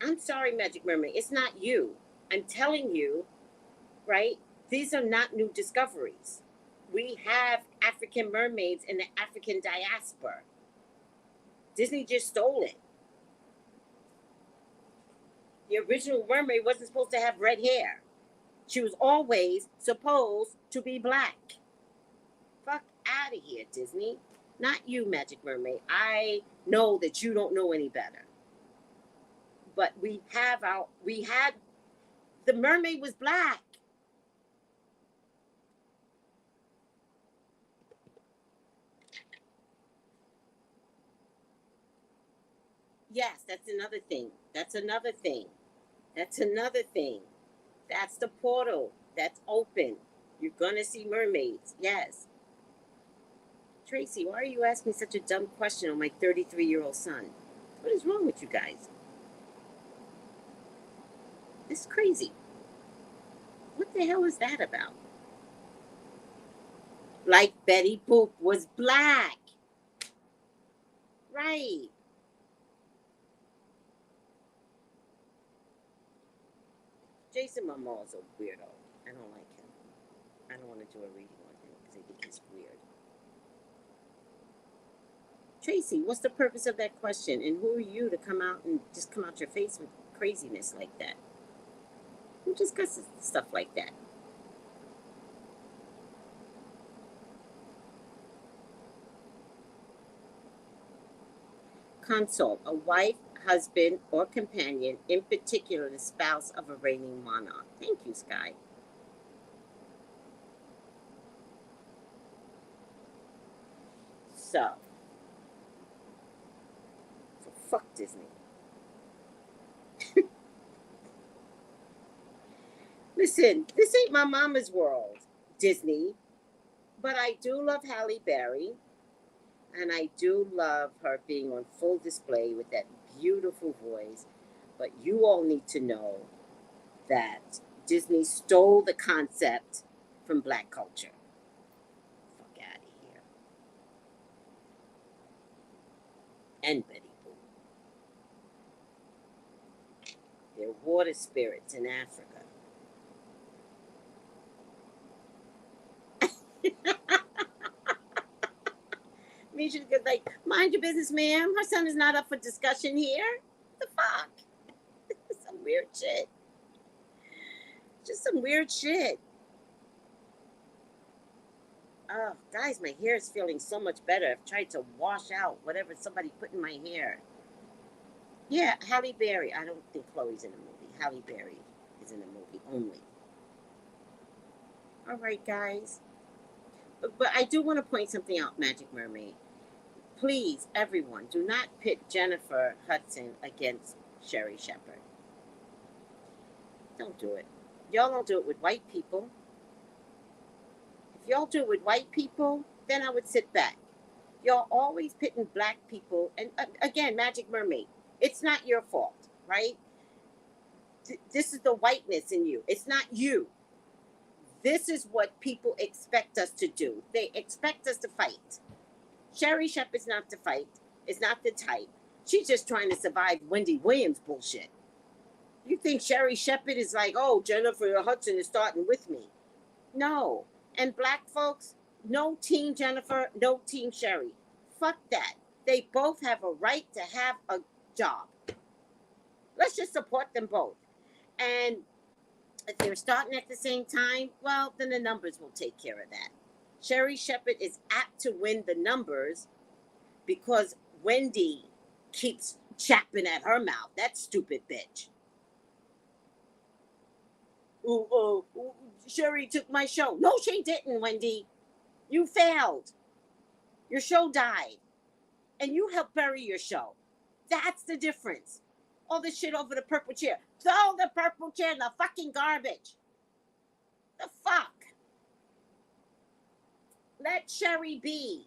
Speaker 2: I'm sorry, Magic Mermaid. It's not you. I'm telling you, right? These are not new discoveries. We have African mermaids in the African diaspora. Disney just stole it. The original mermaid wasn't supposed to have red hair. She was always supposed to be black. Fuck out of here, Disney. Not you, Magic Mermaid. I know that you don't know any better. But we had the mermaid was black. Yes, that's another thing. That's another thing. That's another thing. That's the portal. That's open. You're gonna see mermaids. Yes. Tracy, why are you asking such a dumb question on my 33-year-old son? What is wrong with you guys? It's crazy. What the hell is that about? Like Betty Boop was black. Right. Jason Momoa is a weirdo. I don't like him. I don't want to do a reading on him because I think he's weird. Tracy, what's the purpose of that question? And who are you to come out and just come out your face with craziness like that? Who discusses stuff like that? Consort, a wife, husband, or companion, in particular the spouse of a reigning monarch. Thank you, Sky. So fuck Disney. Listen, this ain't my mama's world, Disney. But I do love Halle Berry. And I do love her being on full display with that beautiful voice. But you all need to know that Disney stole the concept from black culture. Fuck out of here. And Betty Boop. They're water spirits in Africa. Misha's like, mind your business, ma'am. Her son is not up for discussion here. What the fuck? Some weird shit. Just some weird shit. Oh, guys, my hair is feeling so much better. I've tried to wash out whatever somebody put in my hair. Yeah, Halle Berry. I don't think Chloe's in the movie. Halle Berry is in the movie only. All right, guys. But I do want to point something out, Magic Mermaid. Please, everyone, do not pit Jennifer Hudson against Sherry Shepherd. Don't do it. Y'all don't do it with white people. If y'all do it with white people, then I would sit back. Y'all always pitting black people. And again, Magic Mermaid, it's not your fault, right? This is the whiteness in you. It's not you. This is what people expect us to do. They expect us to fight. Sherry Shepherd's not to fight. Is not the type. She's just trying to survive Wendy Williams bullshit. You think Sherry Shepherd is like, oh, Jennifer Hudson is starting with me? No. And black folks, no team Jennifer, no team Sherry. Fuck that. They both have a right to have a job. Let's just support them both. And if they're starting at the same time, well, then the numbers will take care of that. Sherry Shepherd is apt to win the numbers because Wendy keeps chapping at her mouth. That stupid bitch. Oh, Sherry took my show. No, she didn't, Wendy. You failed. Your show died. And you helped bury your show. That's the difference. All this shit over the purple chair. Throw the purple chair in the fucking garbage. The fuck? Let Sherry be.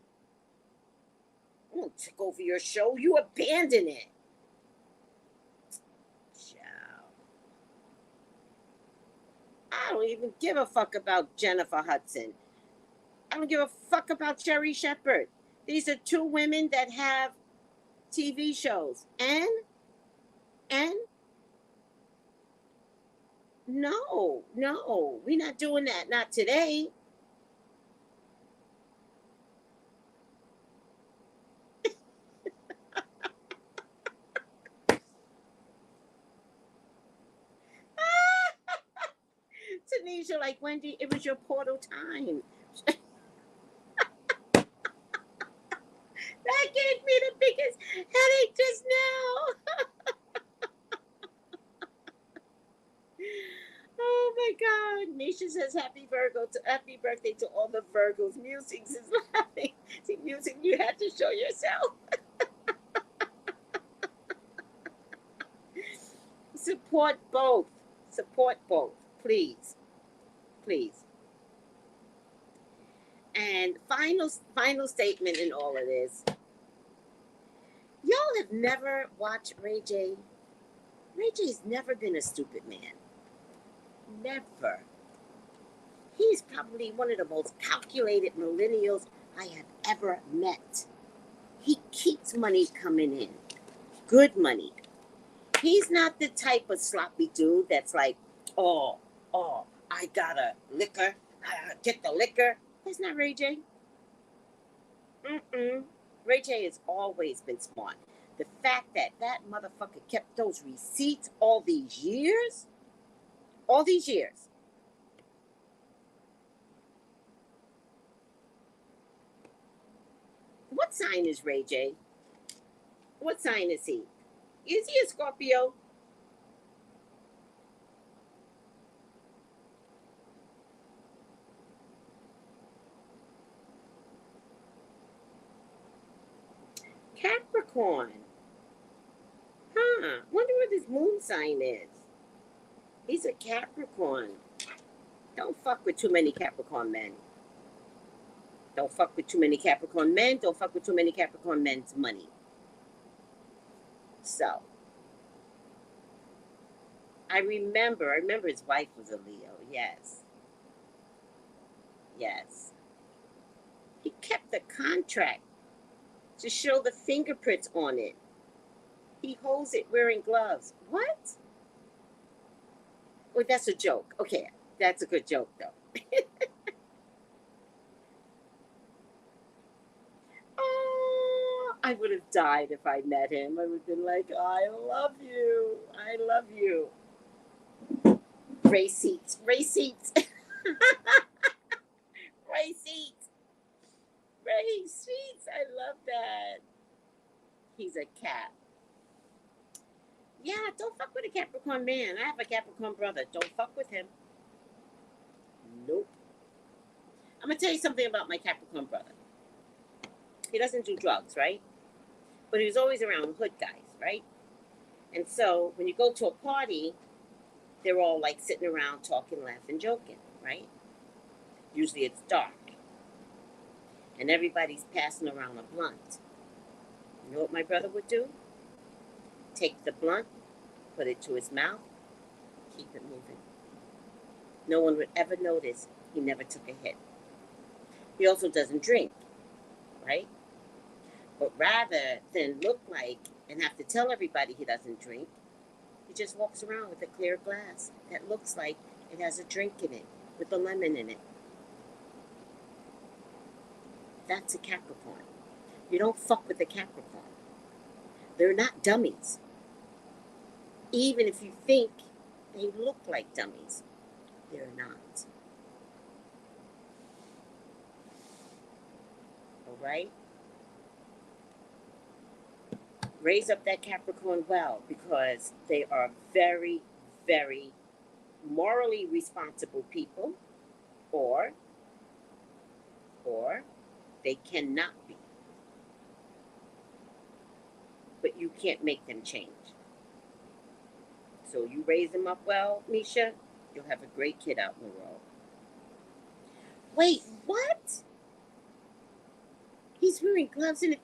Speaker 2: I won't take over your show. You abandon it. Ciao. I don't even give a fuck about Jennifer Hudson. I don't give a fuck about Sherry Shepherd. These are two women that have TV shows. And no, we're not doing that. Not today. Tanisha, like, Wendy, it was your portal time. That gave me the biggest headache just now. Oh my God. Nisha says happy birthday to all the Virgos. Music is laughing. See, music, you had to show yourself. Support both. Please. And final statement in all of this. Y'all have never watched Ray J. Ray J's never been a stupid man. Never. He's probably one of the most calculated millennials I have ever met. He keeps money coming in. Good money. He's not the type of sloppy dude that's like, oh, I got a liquor. I get the liquor. That's not Ray J. Ray J has always been smart. The fact that that motherfucker kept those receipts all these years. What sign is Ray J? What sign is he? Is he a Scorpio? Capricorn. Wonder what his moon sign is. He's a Capricorn. Don't fuck with too many Capricorn men. Don't fuck with too many Capricorn men. Don't fuck with too many Capricorn men's money. So, I remember his wife was a Leo. Yes. He kept the contract to show the fingerprints on it. He holds it wearing gloves. What? Well, that's a joke. Okay, that's a good joke, though. Oh, I would have died if I met him. I would have been like, I love you. Race seats. I love that. He's a cat. Yeah, don't fuck with a Capricorn man. I have a Capricorn brother. Don't fuck with him. Nope. I'm going to tell you something about my Capricorn brother. He doesn't do drugs, right? But he was always around hood guys, right? And so when you go to a party, they're all like sitting around talking, laughing, joking, right? Usually it's dark. And everybody's passing around a blunt. You know what my brother would do? Take the blunt, put it to his mouth, keep it moving. No one would ever notice he never took a hit. He also doesn't drink, right? But rather than look like and have to tell everybody he doesn't drink, he just walks around with a clear glass that looks like it has a drink in it with a lemon in it. That's a Capricorn. You don't fuck with a Capricorn. They're not dummies. Even if you think they look like dummies, they're not. All right? Raise up that Capricorn well, because they are very, very morally responsible people, or they cannot be. But you can't make them change. So you raise them up well, Misha, you'll have a great kid out in the world. Wait, what? He's wearing gloves in it.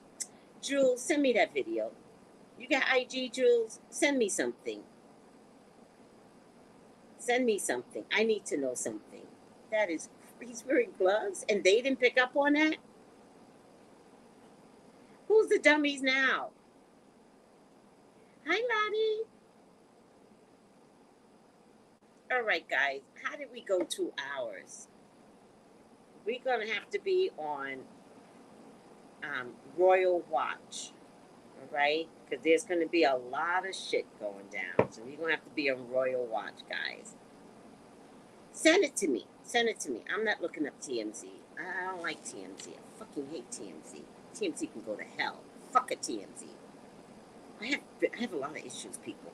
Speaker 2: Jules, send me that video. You got IG, Jules? Send me something. I need to know something. That is, he's wearing gloves and they didn't pick up on that? Who's the dummies now? Hi, Lottie. All right, guys. How did we go 2 hours? We're going to have to be on Royal Watch. All right? Because there's going to be a lot of shit going down. So we're going to have to be on Royal Watch, guys. Send it to me. I'm not looking up TMZ. I don't like TMZ. I fucking hate TMZ. TMZ can go to hell. Fuck a TMZ. I have a lot of issues, people.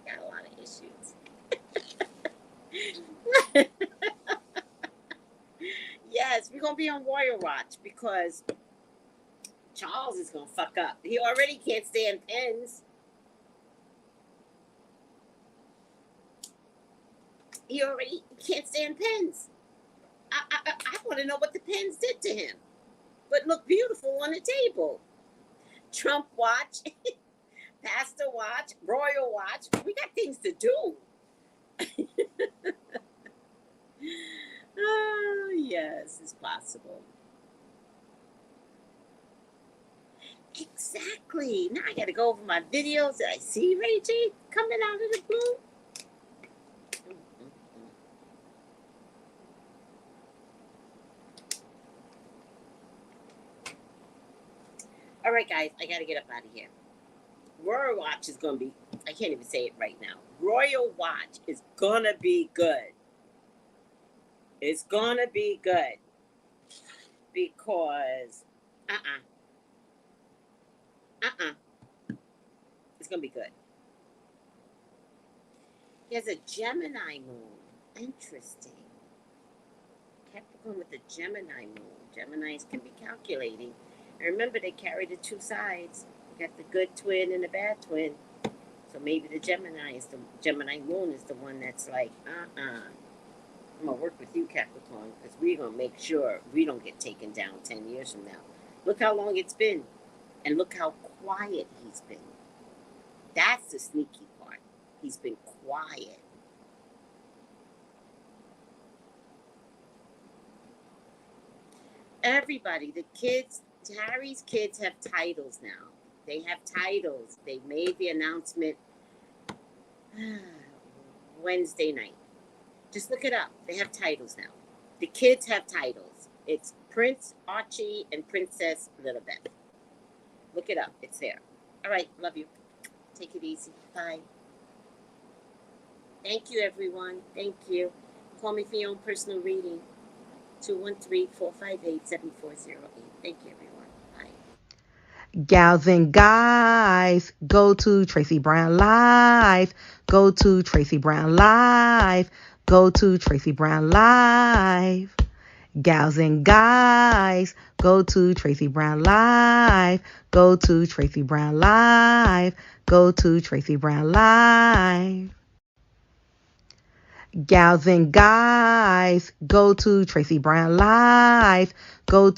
Speaker 2: Got a lot of issues. Yes, we're going to be on Warrior Watch because Charles is going to fuck up. He already can't stand pens. He already can't stand pens. I want to know what the pens did to him. But look beautiful on the table. Trump watch. Pastor watch, royal watch. We got things to do. Oh, yes, it's possible. Exactly. Now I got to go over my videos that I see, Ray J, coming out of the blue. All right, guys, I got to get up out of here. Royal Watch is going to be, I can't even say it right now. Royal Watch is going to be good. It's going to be good. Because, it's going to be good. He has a Gemini moon. Interesting. Capricorn with the Gemini moon. Geminis can be calculating. And remember, they carry the two sides. You got the good twin and the bad twin. So maybe the Gemini moon is the one that's like, I'm going to work with you, Capricorn, because we're going to make sure we don't get taken down 10 years from now. Look how long it's been. And look how quiet he's been. That's the sneaky part. He's been quiet. Everybody, the kids, Harry's kids have titles now. They have titles. They made the announcement Wednesday night. Just look it up. They have titles now. The kids have titles. It's Prince Archie and Princess Lilibeth. Look it up. It's there. All right. Love you. Take it easy. Bye. Thank you, everyone. Thank you. Call me for your own personal reading. 213-458-7408. Thank you, everyone. Bye.
Speaker 1: Gals and guys, go to Tracey Brown Live. Go to Tracey Brown Live. Go to Tracey Brown Live. Gals and guys, go to Tracey Brown Live. Go to Tracey Brown Live. Go to Tracey Brown Live. Gals and guys, go to Tracey Brown Live. Go to